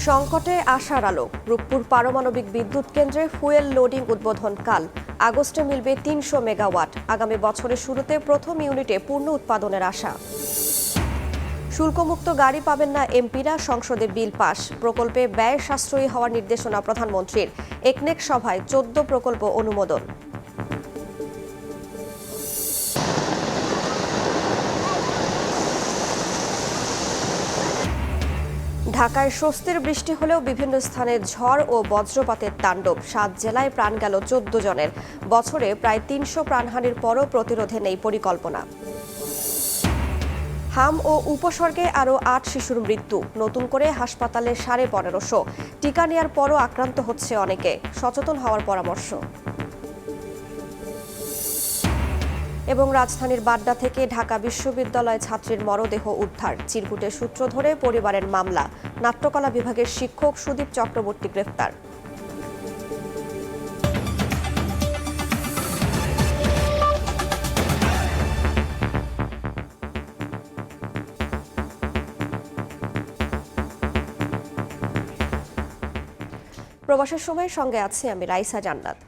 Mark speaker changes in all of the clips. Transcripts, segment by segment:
Speaker 1: সংকটে আশার আলো। রূপপুর পারমাণবিক বিদ্যুৎ কেন্দ্রে ফুয়েল লোডিং উদ্বোধন কাল। আগস্টে মিলবে ৩০০ মেগাওয়াট। আগামী বছরের শুরুতে প্রথম ইউনিটে পূর্ণ উৎপাদনের আশা। শুল্কমুক্ত গাড়ি পাবেন না এমপিরা, সংসদে বিল পাস। প্রকল্পে ব্যয় সাশ্রয়ী হওয়ার নির্দেশনা প্রধানমন্ত্রীর। একনেক সভায় ১৪ প্রকল্প অনুমোদন। ঢাকায় স্বস্তির বৃষ্টি হলেও বিভিন্ন স্থানে ঝড় ও বজ্রপাতের তাণ্ডব। ৭ জেলায় প্রাণ গেল ১৪ জনের। বছরে প্রায় ৩০০ প্রাণহানির পরও প্রতিরোধে নেই পরিকল্পনা। হাম ও উপসর্গে আরও ৮ শিশুর মৃত্যু। নতুন করে হাসপাতালে ১৫০০। টিকা নেয়ার পরও আক্রান্ত হচ্ছে অনেকে। সচেতন হওয়ার পরামর্শ। এবং রাজধানীর বাড্ডা থেকে ঢাকা বিশ্ববিদ্যালয় ছাত্রীর মরদেহ উদ্ধার। চিরকুটের সূত্র ধরে পরিবারের মামলা। নাট্যকলা বিভাগের শিক্ষক সুদীপ চক্রবর্তী গ্রেফতার। প্রবাসের সময়ের সঙ্গে আছি আমি রাইসা জান্নাত।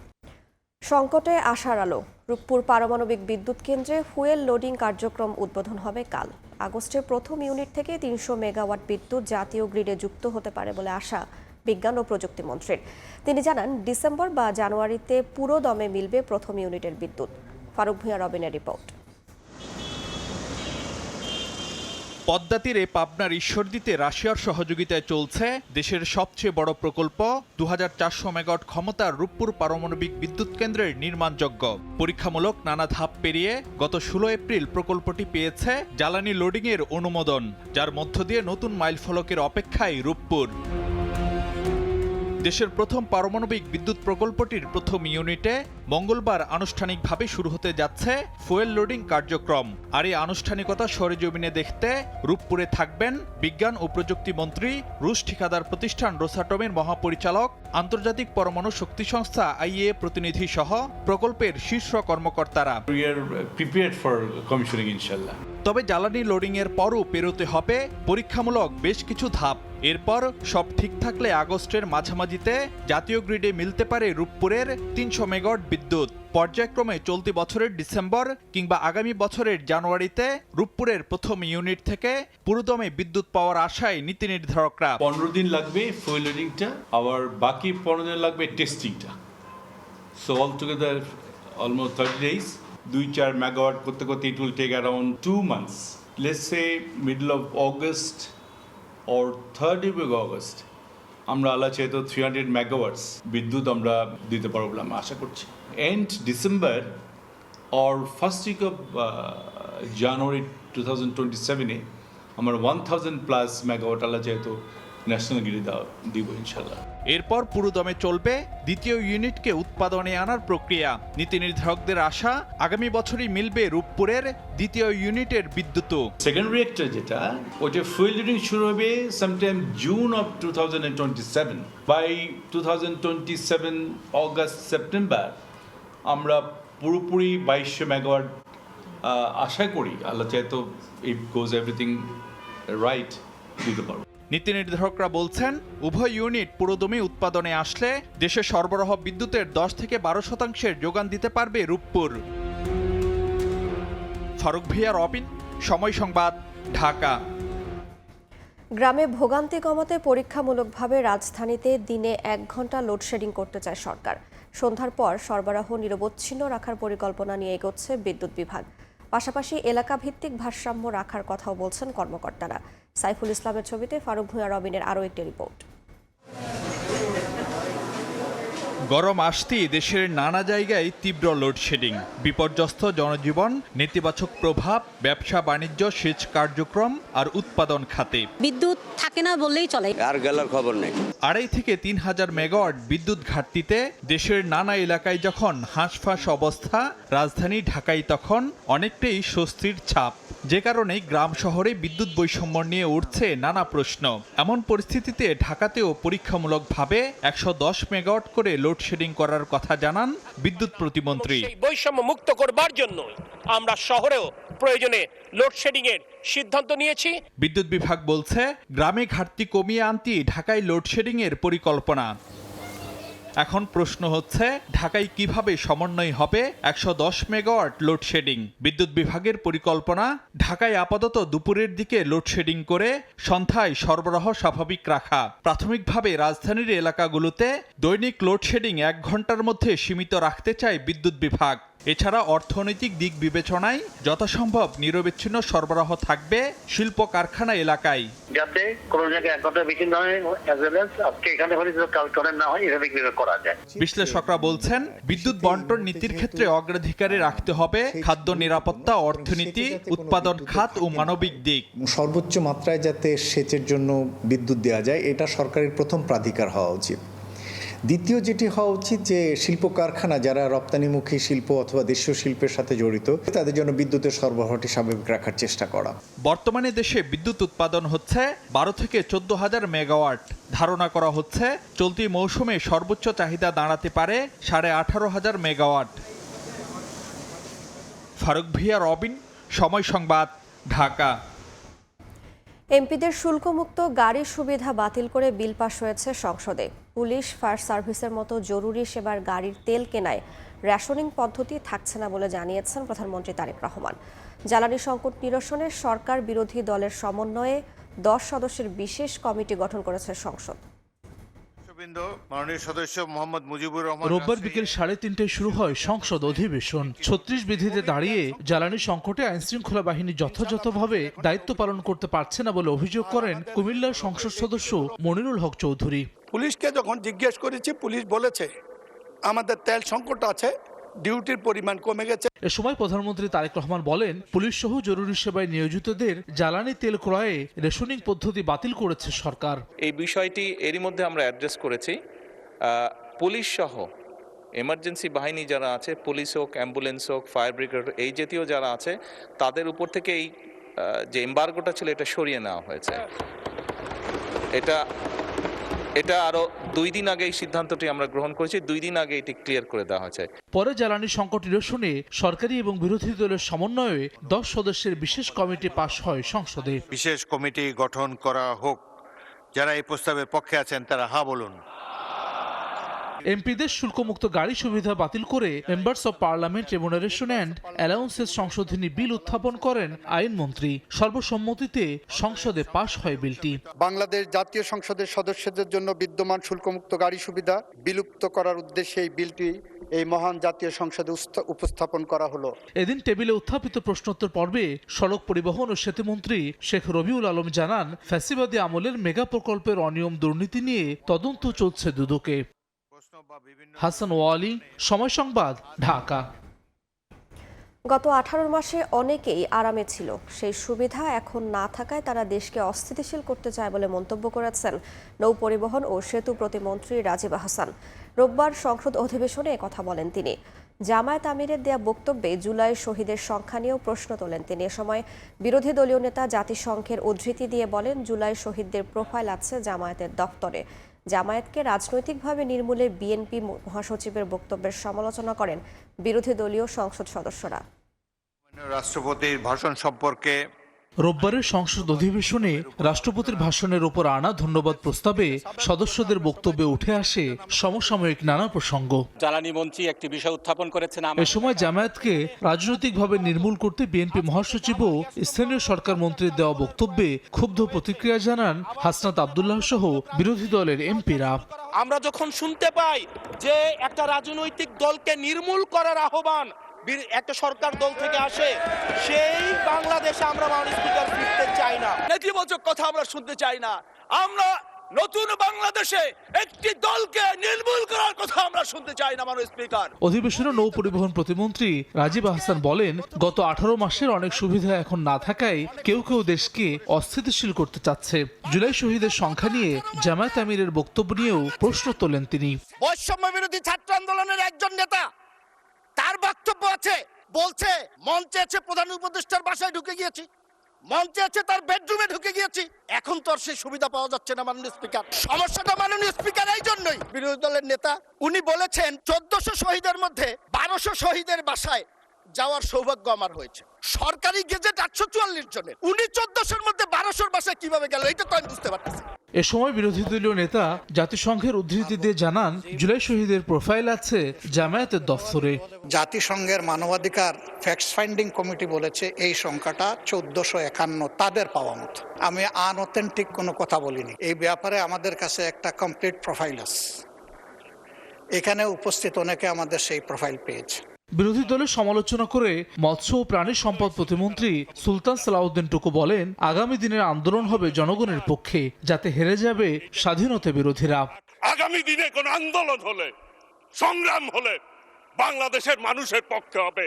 Speaker 1: সংকটে আশার আলো। রূপপুর পারমাণবিক বিদ্যুৎ কেন্দ্রে ফুয়েল লোডিং কার্যক্রম উদ্বোধন হবে কাল। আগস্টের প্রথম ইউনিট থেকে ৩০০ মেগাওয়াট বিদ্যুৎ জাতীয় গ্রিডে যুক্ত হতে পারে বলে আশা বিজ্ঞান ও প্রযুক্তি মন্ত্রীর। তিনি জানান, ডিসেম্বর বা জানুয়ারিতে পুরো দমে মিলবে প্রথম ইউনিটের বিদ্যুৎ। ফারুক ভূঁইয়া রবিনের রিপোর্ট।
Speaker 2: পদ্মা তীরে পাবনার ঈশ্বরদীতে রাশিয়ার সহযোগিতায় চলছে দেশের সবচেয়ে বড় প্রকল্প ২৪০০ মেগাওয়াট ক্ষমতার রূপপুর পারমাণবিক বিদ্যুৎ কেন্দ্রের নির্মাণযজ্ঞ। পরীক্ষামূলক নানা ধাপ পেরিয়ে গত ১৬ এপ্রিল প্রকল্পটি পেয়েছে জ্বালানি লোডিংয়ের অনুমোদন, যার মধ্য দিয়ে নতুন মাইলফলকের অপেক্ষায় রূপপুর। দেশের প্রথম পারমাণবিক বিদ্যুৎ প্রকল্পটির প্রথম ইউনিটে মঙ্গলবার আনুষ্ঠানিকভাবে শুরু হতে যাচ্ছে ফুয়েল লোডিং কার্যক্রম। আর এই আনুষ্ঠানিকতা সরেজমিনে দেখতে রূপপুরে থাকবেন বিজ্ঞান ও প্রযুক্তি মন্ত্রী, রুশ ঠিকাদার প্রতিষ্ঠান রোসাটমের মহাপরিচালক, আন্তর্জাতিক পরমাণু শক্তি সংস্থা আইএ প্রতিনিধি সহ প্রকল্পের শীর্ষ কর্মকর্তারা। তবে জ্বালানি লোডিংয়ের পরও পেরোতে হবে পরীক্ষামূলক বেশ কিছু ধাপ। এরপর সব ঠিক থাকলে আগস্টের মাঝামাঝিতে জাতীয় গ্রিডে মিলতে পারে রূপপুরের ৩০০ মেগাওয়াট বিদ্যুৎ। পর্যায়ক্রমে চলতি বছরের ডিসেম্বর কিংবা আগামী বছরের জানুয়ারিতে রূপপুরের প্রথম ইউনিট থেকে পুরোদমে বিদ্যুৎ পাওয়ার আশায় নীতি নির্ধারকরা।
Speaker 3: ১৫ দিন লাগবে ফুয়েল লোডিংটা, আবার বাকি ১৫ দিন লাগবে টেস্টিংটা। So all together almost 30 days। ২-৪ মেগাওয়াট করতে করতে it will take around 2 months। Let's say middle of August or 3rd week of August আমরা আল্লাহ চাইতো 300 মেগাওয়াটস বিদ্যুৎ আমরা দিতে পারবো বলে আমরা আশা করছি। End December or first week of January 2027 আমরা 1000+ মেগাওয়াট আল্লাহ চাইতো ন্যাশনাল গ্রিডে দিব ইনশাল্লাহ।
Speaker 2: এরপর পুরোদমে চলবে দ্বিতীয় ইউনিটকে উৎপাদনে আনার প্রক্রিয়া। নীতি নির্ধারকদের আশা, আগামী বছরই মিলবে রূপপুরের দ্বিতীয় ইউনিটের বিদ্যুৎ।
Speaker 3: সেকেন্ড রিয়েক্টর যেটা, ওইটা ফুয়েল লোডিং শুরু হবে sometime June of 2027। By 2027 August September আমরা পুরোপুরি ২২০০ মেগাওয়াট আশা করি আল্লাহ চাইতো ইফ গোজ এভরিথিং রাইট দিতে পারবো।
Speaker 2: নীতি নির্ধারকরা বলছেন, উভয় ইউনিট পুরোদমে উৎপাদনে আসলে দেশে সরবরাহ বিদ্যুতের ১০ থেকে ১২% যোগান দিতে পারবে রূপপুর। ফারুক ভূঁইয়া, রবিন, সময় সংবাদ, ঢাকা।
Speaker 1: গ্রামে ভোগান্তি কমাতে পরীক্ষামূলকভাবে রাজধানীতে দিনে ১ ঘণ্টা লোডশেডিং করতে চায় সরকার। সন্ধ্যার পর সরবরাহ নিরবচ্ছিন্ন রাখার পরিকল্পনা নিয়ে এগোচ্ছে বিদ্যুৎ বিভাগ। পাশাপাশি এলাকা ভিত্তিক ভারসাম্য রাখার কথাও বলছেন কর্মকর্তারা। সাইফুল ইসলামের ছবিতে ফারুক ভূঁইয়া, রবিনের আরও একটি রিপোর্ট।
Speaker 2: গরম আসতেই দেশের নানা জায়গায় তীব্র লোডশেডিং, বিপর্যস্ত জনজীবন, নেতিবাচক প্রভাব ব্যবসা বাণিজ্য, সেচ কার্যক্রম আর উৎপাদন খাতে।
Speaker 4: বিদ্যুৎ থাকে না বললেই চলে,
Speaker 5: আর গেলার খবর নেই।
Speaker 2: ২.৫ থেকে ৩,০০০ মেগাওয়াট বিদ্যুৎ ঘাটতিতে দেশের নানা এলাকায় যখন হাঁসফাঁস অবস্থা, রাজধানী ঢাকায় তখন অনেকটাই স্বস্তির ছাপ। যে কারণে গ্রাম শহরে বিদ্যুৎ বৈষম্য নিয়ে উঠছে নানা প্রশ্ন। এমন পরিস্থিতিতে ঢাকাতেও পরীক্ষামূলকভাবে ১১০ মেগাওয়াট করে লোডশেডিং করার কথা জানান বিদ্যুৎ প্রতিমন্ত্রী।
Speaker 6: বৈষম্য মুক্ত করবার জন্য আমরা শহরেও
Speaker 5: প্রয়োজনে লোডশেডিং এর সিদ্ধান্ত নিয়েছি।
Speaker 2: বিদ্যুৎ বিভাগ বলছে গ্রামে ঘাটতি কমিয়ে আনতেই ঢাকায় লোডশেডিং এর পরিকল্পনা। এখন প্রশ্ন হচ্ছে ঢাকায় কিভাবে সমন্বয় হবে 110 মেগাওয়াট লোডশেডিং। বিদ্যুৎ বিভাগের পরিকল্পনা ঢাকায় আপাতত দুপুরের দিকে লোডশেডিং করে সন্ধ্যায় সরবরাহ স্বাভাবিক রাখা। প্রাথমিকভাবে রাজধানীর এলাকাগুলোতে দৈনিক লোডশেডিং 1 ঘন্টার মধ্যে সীমিত রাখতে চায় বিদ্যুৎ বিভাগ। এছাড়া অর্থনৈতিক দিক বিবেচনায় যথাসম্ভব নিরবিচ্ছিন্ন সরবরাহ থাকবে শিল্প কারখানা এলাকায়,
Speaker 6: যাতে কোনো জায়গায় 1 ঘন্টা বেশি না হয়, আজকে এখানে হলে কাল করে না হয়, এভাবে করা যায়।
Speaker 2: বিশ্লেষকরা বলছেন বিদ্যুৎ বন্টন নীতির ক্ষেত্রে অগ্রাধিকারে রাখতে হবে খাদ্য নিরাপত্তা, অর্থনীতি, উৎপাদন খাত ও মানবিক দিক।
Speaker 7: সর্বোচ্চ মাত্রায় যাতে সেচের জন্য বিদ্যুৎ দেওয়া যায়, এটা সরকারের প্রথম প্রাধিকার হওয়া উচিত। দ্বিতীয় যেটি হওয়া উচিত যে শিল্প কারখানা যারা রপ্তানিমুখী শিল্প অথবা দেশীয় শিল্পের সাথে জড়িত, তাদের জন্য বিদ্যুতের সরবরাহটি স্বাভাবিক রাখার চেষ্টা করা।
Speaker 2: বর্তমানে দেশে বিদ্যুৎ উৎপাদন হচ্ছে 12 থেকে 14,000 মেগাওয়াট। ধারণা করা হচ্ছে চলতি মৌসুমে সর্বোচ্চ চাহিদা দাঁড়াতে পারে 18,500 মেগাওয়াট। ফারুক ভিয়া, রবিন, সময় সংবাদ, ঢাকা।
Speaker 1: এমপিদের শুল্কমুক্ত গাড়ির সুবিধা বাতিল করে বিল পাস হয়েছে সংসদে। পুলিশ, ফায়ার সার্ভিসের মতো জরুরি সেবার গাড়ির তেল কেনায় রেশনিং পদ্ধতি থাকছে না বলে জানিয়েছেন প্রধানমন্ত্রী তারেক রহমান। জ্বালানি সংকট নিরসনে সরকার বিরোধী দলের সমন্বয়ে 10 সদস্যের বিশেষ কমিটি গঠন করেছে সংসদ।
Speaker 8: রোববার বিকেল 3:30টায় শুরু হয় সংসদ অধিবেশন। 36 বিধিতে দাঁড়িয়ে জ্বালানি সংকটে আইনশৃঙ্খলা বাহিনী যথাযথভাবে দায়িত্ব পালন করতে পারছে না বলে অভিযোগ করেন কুমিল্লার সংসদ সদস্য মনিরুল হক চৌধুরী।
Speaker 9: পুলিশকে যখন জিজ্ঞেস করেছি, পুলিশ বলেছে আমাদের তেল সংকট আছে, ডিউটির পরিমাণ কমে গেছে।
Speaker 8: এ সময় প্রধানমন্ত্রী তারেক রহমান বলেন, পুলিশ সহ জরুরি সেবায় নিয়োজিতদের জ্বালানি তেল ক্রয়ে রেশনিং পদ্ধতি বাতিল করেছে সরকার।
Speaker 10: এই বিষয়টি এরই মধ্যে আমরা অ্যাড্রেস করেছি। পুলিশ সহ এমার্জেন্সি বাহিনী যারা আছে, পুলিশ হোক, অ্যাম্বুলেন্স হোক, ফায়ার ব্রিগেড, এই জাতীয় যারা আছে, তাদের উপর থেকে এই যে এম্বার্গোটা ছিল এটা সরিয়ে নেওয়া হয়েছে। এটা আরো 2 দিন আগে এই সিদ্ধান্তটি আমরা গ্রহণ করেছি। 2 দিন আগে এটি ক্লিয়ার করে দেওয়া হয়েছে।
Speaker 8: পরে জ্বালানি সংকট নিরসনে সরকারি এবং বিরোধী দলের সমন্বয়ে 10 সদস্যের বিশেষ কমিটি পাশ হয় সংসদে।
Speaker 11: বিশেষ কমিটি গঠন করা হোক। যারা এই প্রস্তাবের পক্ষে আছেন তারা হ্যাঁ বলুন।
Speaker 8: এমপিদের শুল্কমুক্ত গাড়ি সুবিধা বাতিল করে members of parliament remuneration and allowances সংশোধনী বিল উত্থাপন করেন আইনমন্ত্রী। সর্বসম্মতিতে সংসদে পাশ হয় বিলটি।
Speaker 9: বাংলাদেশ জাতীয় সংসদের সদস্যদের জন্য বিদ্যমান শুল্কমুক্ত গাড়ি সুবিধা বিলুপ্ত করার উদ্দেশ্যে এই বিলটি এই মহান জাতীয় সংসদে উপস্থাপন করা হলো।
Speaker 8: এদিন টেবিলে উত্থাপিত প্রশ্নোত্তর পর্বে সড়ক পরিবহন ও সেতুমন্ত্রী শেখ রবিউল আলম জানান, ফ্যাসিবাদী আমলের মেগা প্রকল্পের অনিয়ম দুর্নীতি নিয়ে তদন্ত চলছে দুদকে। হাসান ওয়ালি, সময় সংবাদ, ঢাকা।
Speaker 1: গত 18 মাসে অনেকেই আরামে ছিল, সেই সুবিধা এখন না থাকায় তারা দেশকে অস্থিতিশীল করতে চায় বলে মন্তব্য করেছেন নৌ পরিবহন ও সেতু প্রতিমন্ত্রী রাজীব আহসান। রোববার সংসদ অধিবেশনে কথা বলেন তিনি। জামায়াত আমিরের দেয়া বক্তব্যে জুলাই শহীদের সংখ্যা নিয়েও প্রশ্ন তোলেন তিনি। এ সময় বিরোধী দলীয় নেতা জাতিসংঘের উদ্ধৃতি দিয়ে বলেন, জুলাই শহীদদের প্রোফাইল আছে জামায়াতের দপ্তরে। জামায়াতকে রাজনৈতিকভাবে নির্মূলে বিএনপি মহাসচিবের বক্তব্যের সমালোচনা করেন বিরোধী দলীয় সংসদ সদস্যরা।
Speaker 11: রাষ্ট্রপতির ভাষণ সম্পর্কে
Speaker 8: রোববারের সংসদ অধিবেশনে রাষ্ট্রপতির ভাষণের ওপর আনা ধন্যবাদ প্রস্তাবে সদস্যদের বক্তব্যে উঠে আসে সমসাময়িক নানা প্রসঙ্গ।
Speaker 5: জ্বালানি মন্ত্রী একটি বিষয় উত্থাপন করেছেন।
Speaker 8: এ সময় জামায়াতকে রাজনৈতিকভাবে নির্মূল করতে বিএনপি মহাসচিব ও স্থানীয় সরকার মন্ত্রীর দেওয়া বক্তব্যে ক্ষুব্ধ প্রতিক্রিয়া জানান হাসনাত আব্দুল্লাহ সহ বিরোধী দলের এমপিরা।
Speaker 5: আমরা যখন শুনতে পাই যে একটা রাজনৈতিক দলকে নির্মূল করার আহ্বান একটা সরকার দল থেকে আসে, সেই বাংলাদেশে আমরা মাননীয় স্পিকার ফিরতে চাই না। নেতিবাচক কথা আমরা শুনতে চাই না। আমরা নতুন বাংলাদেশে একটি দলকে নির্মূল করার কথা আমরা শুনতে চাই না মাননীয় স্পিকার।
Speaker 8: অধিবেশনে নৌ পরিবহন প্রতিমন্ত্রী রাজীব আহসান বলেন, গত 18 মাসের অনেক সুবিধা এখন না থাকায় কেউ কেউ দেশকে অস্থিতিশীল করতে চাচ্ছে। জুলাই শহীদের সংখ্যা নিয়ে জামায়াত আমিরের বক্তব্য নিয়েও প্রশ্ন তোলেন তিনি।
Speaker 5: বৈষম্য বিরোধী ছাত্র আন্দোলনের একজন নেতা, তার বক্তব্য আছে, বলছে মঞ্চে আছে প্রধান উপদেষ্টার বাসায় ঢুকে গিয়েছি, মঞ্চে আছে তার বেডরুমে ঢুকে গিয়েছি। এখন তো আর সেই সুবিধা পাওয়া যাচ্ছে না মাননীয় স্পিকার। সমস্যাটা মাননীয় স্পিকার এই জন্যই, বিরোধী দলের নেতা উনি বলেছেন 1400 শহীদের মধ্যে 1200 শহীদের বাসায় যাওয়ার সৌভাগ্য আমার হয়েছে। সরকারি গেজেট 844 জনের, উনি 1400-এর মধ্যে 1200-এর বাসায় কিভাবে গেল এটা তো আমি বুঝতে পারতেছি।
Speaker 8: এ সময় বিরোধী দলীয় নেতা জাতিসংঘের উদ্ধৃতি দিয়ে জানান, জুলাই শহীদের প্রোফাইল আছে জামায়াতের দফতরে।
Speaker 9: জাতিসংঘের মানবাধিকার ফ্যাক্ট ফাইন্ডিং কমিটি বলেছে এই সংখ্যাটা 1451 তাদের পাওয়া মতো। আমি আনঅথেন্টিক কোনো কথা বলিনি। এই ব্যাপারে আমাদের কাছে একটা কমপ্লিট প্রোফাইল আছে। এখানে উপস্থিত অনেকে আমাদের সেই প্রোফাইল পেয়েছে।
Speaker 8: বিরোধী দলের সমালোচনা করে মৎস্য ও প্রাণী সম্পদ প্রতিমন্ত্রী সুলতান সালাউদ্দিন টুকু বলেন, আগামী দিনের আন্দোলন হবে জনগণের পক্ষে, যাতে হেরে যাবে স্বাধীনতা বিরোধীরা।
Speaker 5: আগামী দিনে কোন আন্দোলন হলে, সংগ্রাম হলে বাংলাদেশের মানুষের পক্ষে হবে,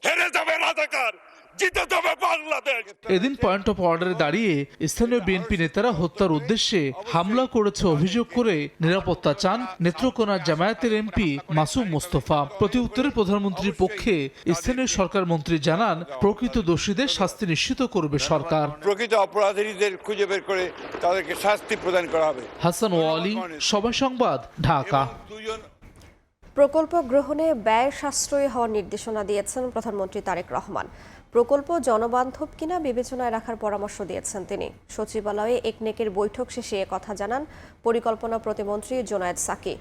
Speaker 5: হেরে যাবে রাজাকার, জিতে যাবে বাংলাদেশ।
Speaker 8: এদিন পয়েন্ট অফ অর্ডারে দাঁড়িয়ে স্থানীয় বিএনপি নেতারা হত্যার উদ্দেশ্যে হামলা করেছে অভিযোগ করে নিরাপত্তা চান নেত্রকোনার জামায়াতের এমপি মাসুম মোস্তফা। প্রতি উত্তরে প্রধানমন্ত্রীর পক্ষে স্থানীয় সরকার মন্ত্রী জানান, প্রকৃত দোষীদের শাস্তি নিশ্চিত করবে সরকার।
Speaker 11: প্রকৃত অপরাধীদের খুঁজে বের করে তাদেরকে শাস্তি প্রদান করা হবে।
Speaker 8: হাসান ওয়ালি, সময় সংবাদ, ঢাকা।
Speaker 1: প্রকল্প গ্রহণে ব্যয় সাশ্রয়ী হওয়ার নির্দেশনা দিয়েছেন প্রধানমন্ত্রী তারেক রহমান। প্রকল্প জনবান্ধব কিনা বিবেচনায় রাখার পরামর্শ দিয়েছেন তিনি। সচিবালয়ে একনেকের বৈঠক শেষে কথা জানান পরিকল্পনা প্রতিমন্ত্রী জোনায়েদ সাকি।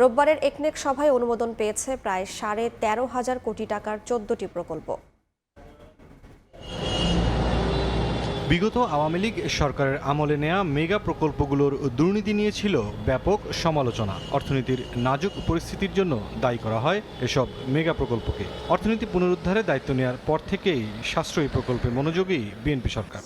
Speaker 1: রোববারের একনেক সভায় অনুমোদন পেয়েছে প্রায় 13,500 কোটি টাকার 14টি প্রকল্প।
Speaker 12: বিগত আওয়ামী লীগ সরকারের আমলে নেয়া মেগা প্রকল্পগুলোর দুর্নীতি নিয়ে ছিল ব্যাপক সমালোচনা। অর্থনীতির নাজুক পরিস্থিতির জন্য দায়ী করা হয় এসব মেগা প্রকল্পকে। অর্থনীতি পুনরুদ্ধারে দায়িত্ব নেওয়ার পর থেকেই সাশ্রয়ী প্রকল্পে মনোযোগী বিএনপি সরকার।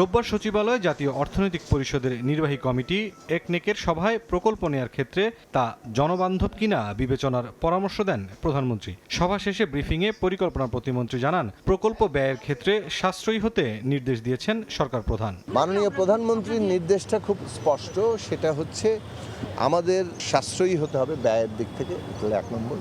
Speaker 12: রোববার সচিবালয়ে জাতীয় অর্থনৈতিক পরিষদের নির্বাহী কমিটি একনেকের সভায় প্রকল্প নেয়ার ক্ষেত্রে তা জনবান্ধব কিনা বিবেচনার পরামর্শ দেন প্রধানমন্ত্রী। সভা শেষে ব্রিফিংয়ে পরিকল্পনা প্রতিমন্ত্রী জানান, প্রকল্প ব্যয়ের ক্ষেত্রে সাশ্রয়ী হতে নির্দেশ দিয়েছেন সরকার প্রধান।
Speaker 13: মাননীয় প্রধানমন্ত্রীর নির্দেশটা খুব স্পষ্ট, সেটা হচ্ছে আমাদের সাশ্রয়ী হতে হবে ব্যয়ের দিক থেকে, এটা 1 নম্বর।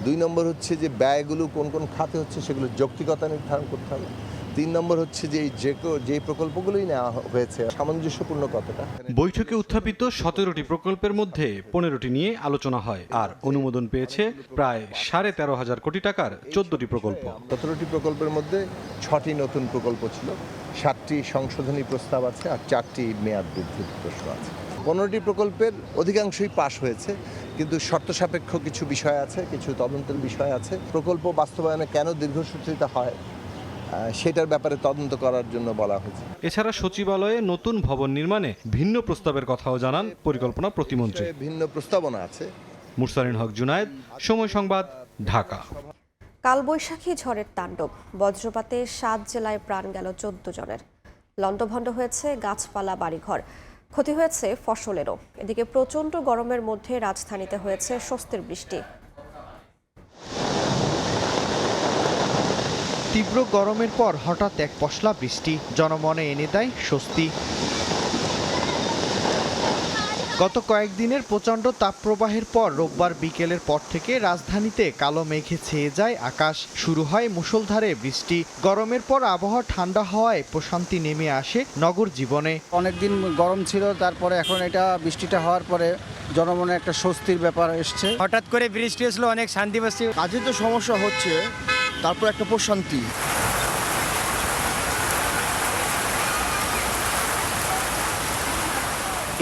Speaker 13: 2 নম্বর হচ্ছে যে ব্যয়গুলো কোন কোন খাতে হচ্ছে সেগুলো যৌক্তিকতা নির্ধারণ করতে হবে। 3 নম্বর হচ্ছে যে প্রকল্পগুলোই নেওয়া হয়েছে সামঞ্জস্যপূর্ণ কতটা।
Speaker 12: বৈঠকে উত্থাপিত 17টি প্রকল্পের মধ্যে 15টি নিয়ে আলোচনা হয়, আর অনুমোদন পেয়েছে প্রায় 13,500 কোটি টাকার 14টি প্রকল্প।
Speaker 13: 17টি প্রকল্পের মধ্যে 6টি নতুন প্রকল্প ছিল, 7টি সংশোধনী প্রস্তাব আছে, আর 4টি মেয়াদ বৃদ্ধির প্রশ্ন আছে। 15টি প্রকল্পের অধিকাংশই পাশ হয়েছে, কিন্তু শর্ত সাপেক্ষ কিছু বিষয় আছে, কিছু তদন্তের বিষয় আছে। প্রকল্প বাস্তবায়নে কেন দীর্ঘসূত্রিতা হয় সেটার ব্যাপারে তদন্ত করার জন্য বলা হয়েছে।
Speaker 12: এছাড়া সচিবালয়ে নতুন ভবন নির্মাণে ভিন্ন প্রস্তাবের কথাও জানান পরিকল্পনা প্রতিমন্ত্রী।
Speaker 13: ভিন্ন প্রস্তাবনা আছে।
Speaker 12: মুরসালিন হক জুনায়েদ, সময় সংবাদ, ঢাকা।
Speaker 1: কালবৈশাখী ঝড়ের তাণ্ডব, বজ্রপাতে 7 জেলায় প্রাণ গেল 14 জনের। লণ্ডভণ্ড হয়েছে গাছপালা, বাড়িঘর, ক্ষতি হয়েছে ফসলেরও। এদিকে প্রচণ্ড গরমের মধ্যে রাজধানীতে হয়েছে স্বস্তির বৃষ্টি।
Speaker 14: তীব্র গরমের পর হঠাৎ এক পশলা বৃষ্টি জনমনে এনে দেয় স্বস্তি। গত কয়েকদিনের প্রচণ্ড তাপপ্রবাহের পর রোববার বিকেলের পর থেকে রাজধানীতে কালো মেঘে ছেয়ে যায় আকাশ। শুরু হয় মুষলধারে বৃষ্টি। গরমের পর আবহাওয়া ঠান্ডা হওয়ায় প্রশান্তি নেমে আসে নগর জীবনে।
Speaker 15: অনেকদিন গরম ছিল, তারপরে এখন এটা বৃষ্টিটা হওয়ার পরে জনমনে একটা স্বস্তির ব্যাপার এসছে।
Speaker 16: হঠাৎ করে বৃষ্টি আসলো, অনেক শান্তি পাচ্ছি।
Speaker 15: কাজে তো সমস্যা হচ্ছে, তারপর একটা প্রশান্তি।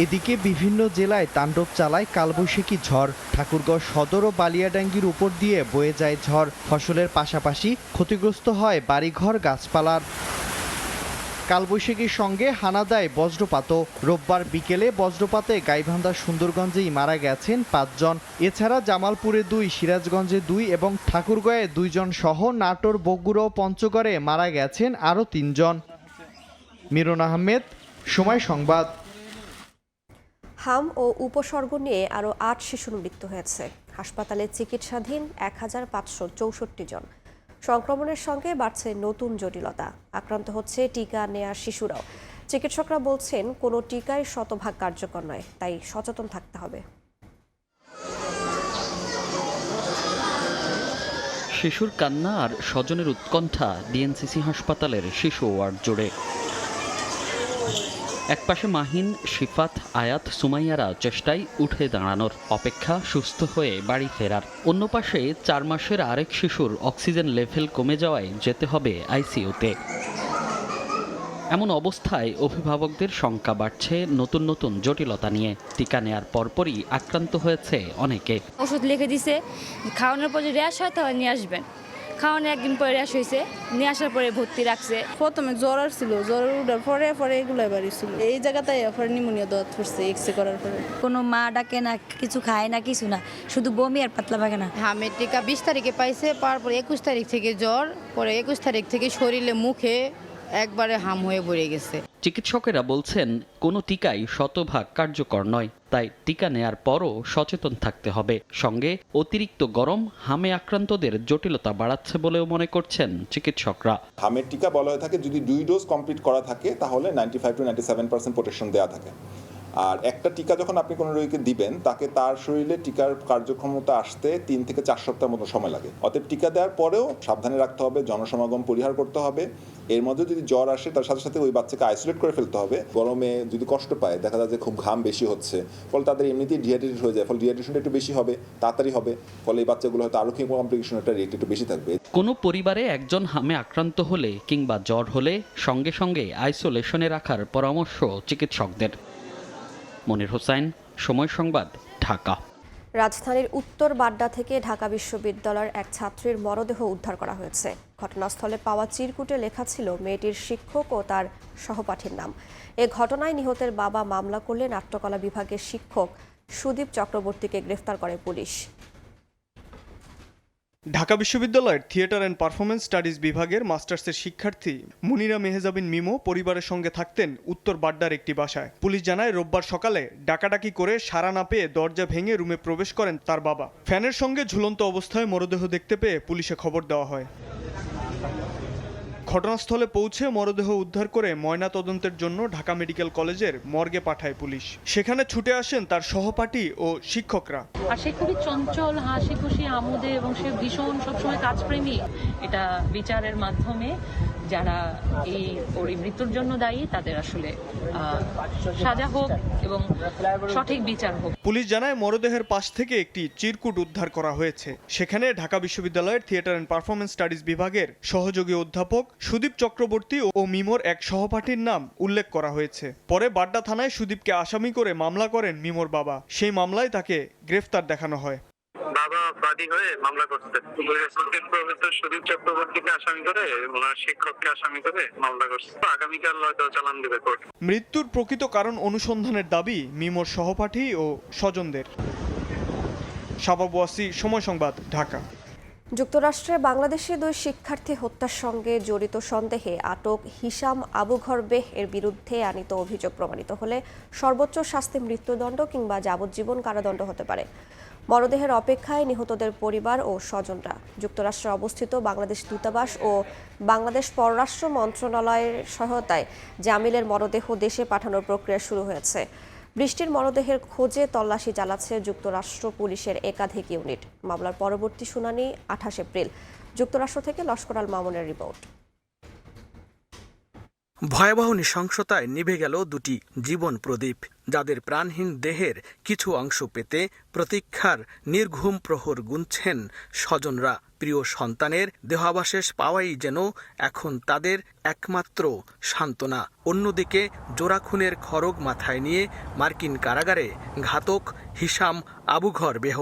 Speaker 14: এদিকে বিভিন্ন জেলায় তাণ্ডব চালায় কালবৈশাখী ঝড়। ঠাকুরগাঁও সদর ও বালিয়াডাঙ্গির উপর দিয়ে বয়ে যায় ঝড়। ফসলের পাশাপাশি ক্ষতিগ্রস্ত হয় বাড়িঘর, গাছপালার। কালবৈশাখীর সঙ্গে হানা দেয় বজ্রপাতও। রোববার বিকেলে বজ্রপাতে গাইবান্ধার সুন্দরগঞ্জেই মারা গেছেন 5 জন। এছাড়া জামালপুরে 2, সিরাজগঞ্জে 2 এবং ঠাকুরগাঁয়ে 2 জন সহ নাটোর, বগুড়া ও পঞ্চগড়ে মারা গেছেন আরও 3 জন। মিরন আহমেদ, সময় সংবাদ।
Speaker 1: হাম ও উপসর্গ নিয়ে আরও 8 শিশুর মৃত্যু হয়েছে। হাসপাতালে চিকিৎসাধীন 1564 জন। সংক্রমণের সঙ্গে বাড়ছে নতুন জটিলতা। আক্রান্ত হচ্ছে টিকা নেয়ার শিশুরাও। চিকিৎসকরা বলছেন, কোনো টিকাই শতভাগ কার্যকর নয়, তাই সচেতন থাকতে হবে।
Speaker 17: শিশুর কান্না আর স্বজনের উৎকণ্ঠা ডিএনসিসি হাসপাতালের শিশু ওয়ার্ড জুড়ে। একপাশে মাহিন, শিফাত, আয়াত, সুমাইয়ারা চেষ্টায় উঠে দাঁড়ানোর, অপেক্ষা সুস্থ হয়ে বাড়ি ফেরার। অন্য পাশে 4 মাসের আরেক শিশুর অক্সিজেন লেভেল কমে যাওয়ায় যেতে হবে আইসিইউতে। এমন অবস্থায় অভিভাবকদের শঙ্কা বাড়ছে নতুন নতুন জটিলতা নিয়ে। টিকা নেয়ার পরপরই আক্রান্ত হয়েছে অনেকে।
Speaker 18: ওষুধ লিখে দিছে, খাওয়ানোর পর যদি র্যাশ হয় তাহলে নিয়ে আসবেন। খাওয়ানোর একদিন পরে র্যাশ হয়েছে, নিয়ে আসার পরে ভর্তি রাখছে।
Speaker 19: প্রথমে জ্বর ছিল, জ্বর উঠার পরে এগুলো বাড়ি ছিল। এই জায়গাটাই পরে নিউমোনিয়া ধরা পড়ছে এক্সরে করার পরে।
Speaker 18: কোনো মা ডাকে না, কিছু খায় না, কিছু না, শুধু বমি আর পাতলা পায়খানা।
Speaker 19: হামের টিকা 20 তারিখে পাইছে, তারপর 21 তারিখ থেকে জ্বর, পরে 21 তারিখ থেকে শরীরে মুখে একবারে হাম হয়ে পড়ে গেছে।
Speaker 17: চিকিৎসকেরা বলছেন কোনো টিকাই শতভাগ কার্যকর নয়, তাই টিকা নেয়ার পরও সচেতন থাকতে হবে। সঙ্গে অতিরিক্ত গরম হামে আক্রান্তদের জটিলতা বাড়াচ্ছে বলেও মনে করছেন চিকিৎসকরা।
Speaker 20: হামের টিকা বলা হয়ে থাকে যদি 2 ডোজ কমপ্লিট করা থাকে তাহলে 95 to 97% প্রোটেকশন দেওয়া থাকে। আর একটা টিকা যখন আপনি কোনো রোগীকে দিবেন তাকে তার শরীরে টিকার কার্যক্ষমতা আসতে 3 থেকে 4 সপ্তাহ মতো সময় লাগে। অতএব টিকা দেওয়ার পরেও সাবধানে রাখতে হবে, জনসমাগম পরিহার করতে হবে। এর মধ্যে যদি জ্বর আসে তার সাথে সাথে ওই বাচ্চাকে আইসোলেট করে ফেলতে হবে। গরমে যদি কষ্ট পায়, দেখা যায় যে খুব ঘাম বেশি হচ্ছে, ফলে তাদের এমনিতেই ডিহাইড্রেটেড হয়ে যায়, ফলে ডিহাইড্রেশনটা একটু বেশি হবে, তাড়াতাড়ি হবে, ফলে এই বাচ্চাগুলো হয়তো আরও কমপ্লিকেশনের রেট একটু বেশি থাকবে।
Speaker 17: কোনো পরিবারে একজন হামে আক্রান্ত হলে কিংবা জ্বর হলে সঙ্গে সঙ্গে আইসোলেশনে রাখার পরামর্শ চিকিৎসকদের। মনির হোসেন, সময় সংবাদ, ঢাকা।
Speaker 1: রাজধানীর উত্তর বাড্ডা থেকে ঢাকা বিশ্ববিদ্যালয়ের এক ছাত্রীর মরদেহ উদ্ধার করা হয়েছে। ঘটনাস্থলে পাওয়া চিরকুটে লেখা ছিল মেয়েটির শিক্ষক ও তার সহপাঠীর নাম। এ ঘটনায় নিহতের বাবা মামলা করলে নাট্যকলা বিভাগের শিক্ষক সুদীপ চক্রবর্তীকে গ্রেফতার করে পুলিশ।
Speaker 21: ঢাকা বিশ্ববিদ্যালয়ের থিয়েটার অ্যান্ড পারফরমেন্স স্টাডিজ বিভাগের মাস্টার্সের শিক্ষার্থী মুনিরা মেহজাবিন মিমো পরিবারের সঙ্গে থাকতেন উত্তর বাড্ডার একটি বাসায়। পুলিশ জানায় রোববার সকালে ডাকাডাকি করে সাড়া না পেয়ে দরজা ভেঙে রুমে প্রবেশ করেন তার বাবা। ফ্যানের সঙ্গে ঝুলন্ত অবস্থায় মরদেহ দেখতে পেয়ে পুলিশে খবর দেওয়া হয়। ঘটনাস্থলে পৌঁছে মরদেহ উদ্ধার করে ময়না তদন্তের জন্য ঢাকা মেডিকেল কলেজের মর্গে পাঠায় পুলিশ। সেখানে ছুটে আসেন তার সহপাঠী ও শিক্ষকরা।
Speaker 22: আর সে খুবই চঞ্চল, হাসি খুশি, আমোদে এবং সে ভীষণ সবসময় কাজপ্রেমী। এটা বিচারের মাধ্যমে যারা এই মৃত্যুর জন্য দায়ী তাদের আসলে সাজা হোক এবং সঠিক বিচার হোক।
Speaker 21: পুলিশ জানায় মরদেহের পাশ থেকে একটি চিরকুট উদ্ধার করা হয়েছে। সেখানে ঢাকা বিশ্ববিদ্যালয়ের থিয়েটার অ্যান্ড পারফরমেন্স স্টাডিজ বিভাগের সহযোগী অধ্যাপক সুদীপ চক্রবর্তী ও মিমোর এক সহপাঠীর নাম উল্লেখ করা হয়েছে। পরে বাড্ডা থানায় সুদীপকে আসামি করে মামলা করেন মিমোর বাবা। সেই মামলায় তাকে গ্রেফতার দেখানো হয়।
Speaker 23: বাবা বাদী হয়ে মামলা করতে প্রফেসর সুদীপ চক্রবর্তীকে আসামি করে ওনার শিক্ষককে আসামি করে মামলা করছে। আগামীকাল হয়তো চালান দেবে কোর্ট।
Speaker 21: মৃত্যুর প্রকৃত কারণ অনুসন্ধানের দাবি মিমোর সহপাঠী ও স্বজনদের। শাবাব ওয়াসি, সময় সংবাদ, ঢাকা।
Speaker 1: যুক্তরাষ্ট্রে বাংলাদেশি 2 শিক্ষার্থী হত্যার সঙ্গে জড়িত সন্দেহে আটক হিশাম আবু ঘরবেহ এর বিরুদ্ধে আনীত অভিযোগ প্রমাণিত হলে সর্বোচ্চ শাস্তি মৃত্যুদণ্ড কিংবা যাবজ্জীবন কারাদণ্ড হতে পারে। মরদেহের অপেক্ষায় নিহতদের পরিবার ও স্বজনরা। যুক্তরাষ্ট্রে অবস্থিত বাংলাদেশ দূতাবাস ও বাংলাদেশ পররাষ্ট্র মন্ত্রণালয়ের সহায়তায় জামিলের মরদেহ দেশে পাঠানোর প্রক্রিয়া শুরু হয়েছে। বৃষ্টির মরদেহের খোঁজে তল্লাশি চালাচ্ছে যুক্তরাষ্ট্র পুলিশের একাধিক ইউনিট। মামলার পরবর্তী শুনানি 28 এপ্রিল। যুক্তরাষ্ট্র থেকে লস্কর আল মামুনের রিপোর্ট।
Speaker 24: ভয়াবহ নৃশংসতায় নিভে গেল 2টি জীবন প্রদীপ, যাদের প্রাণহীন দেহের কিছু অংশ পেতে প্রতীক্ষার নির্ঘুম প্রহর গুনছেন স্বজনরা। প্রিয় সন্তানের দেহাবশেষ পাওয়াই যেন এখন তাদের একমাত্র সান্ত্বনা। অন্যদিকে জোড়া খুনের খড়গ মাথায় নিয়ে মার্কিন কারাগারে ঘাতক হিশাম আবু ঘরবেহ।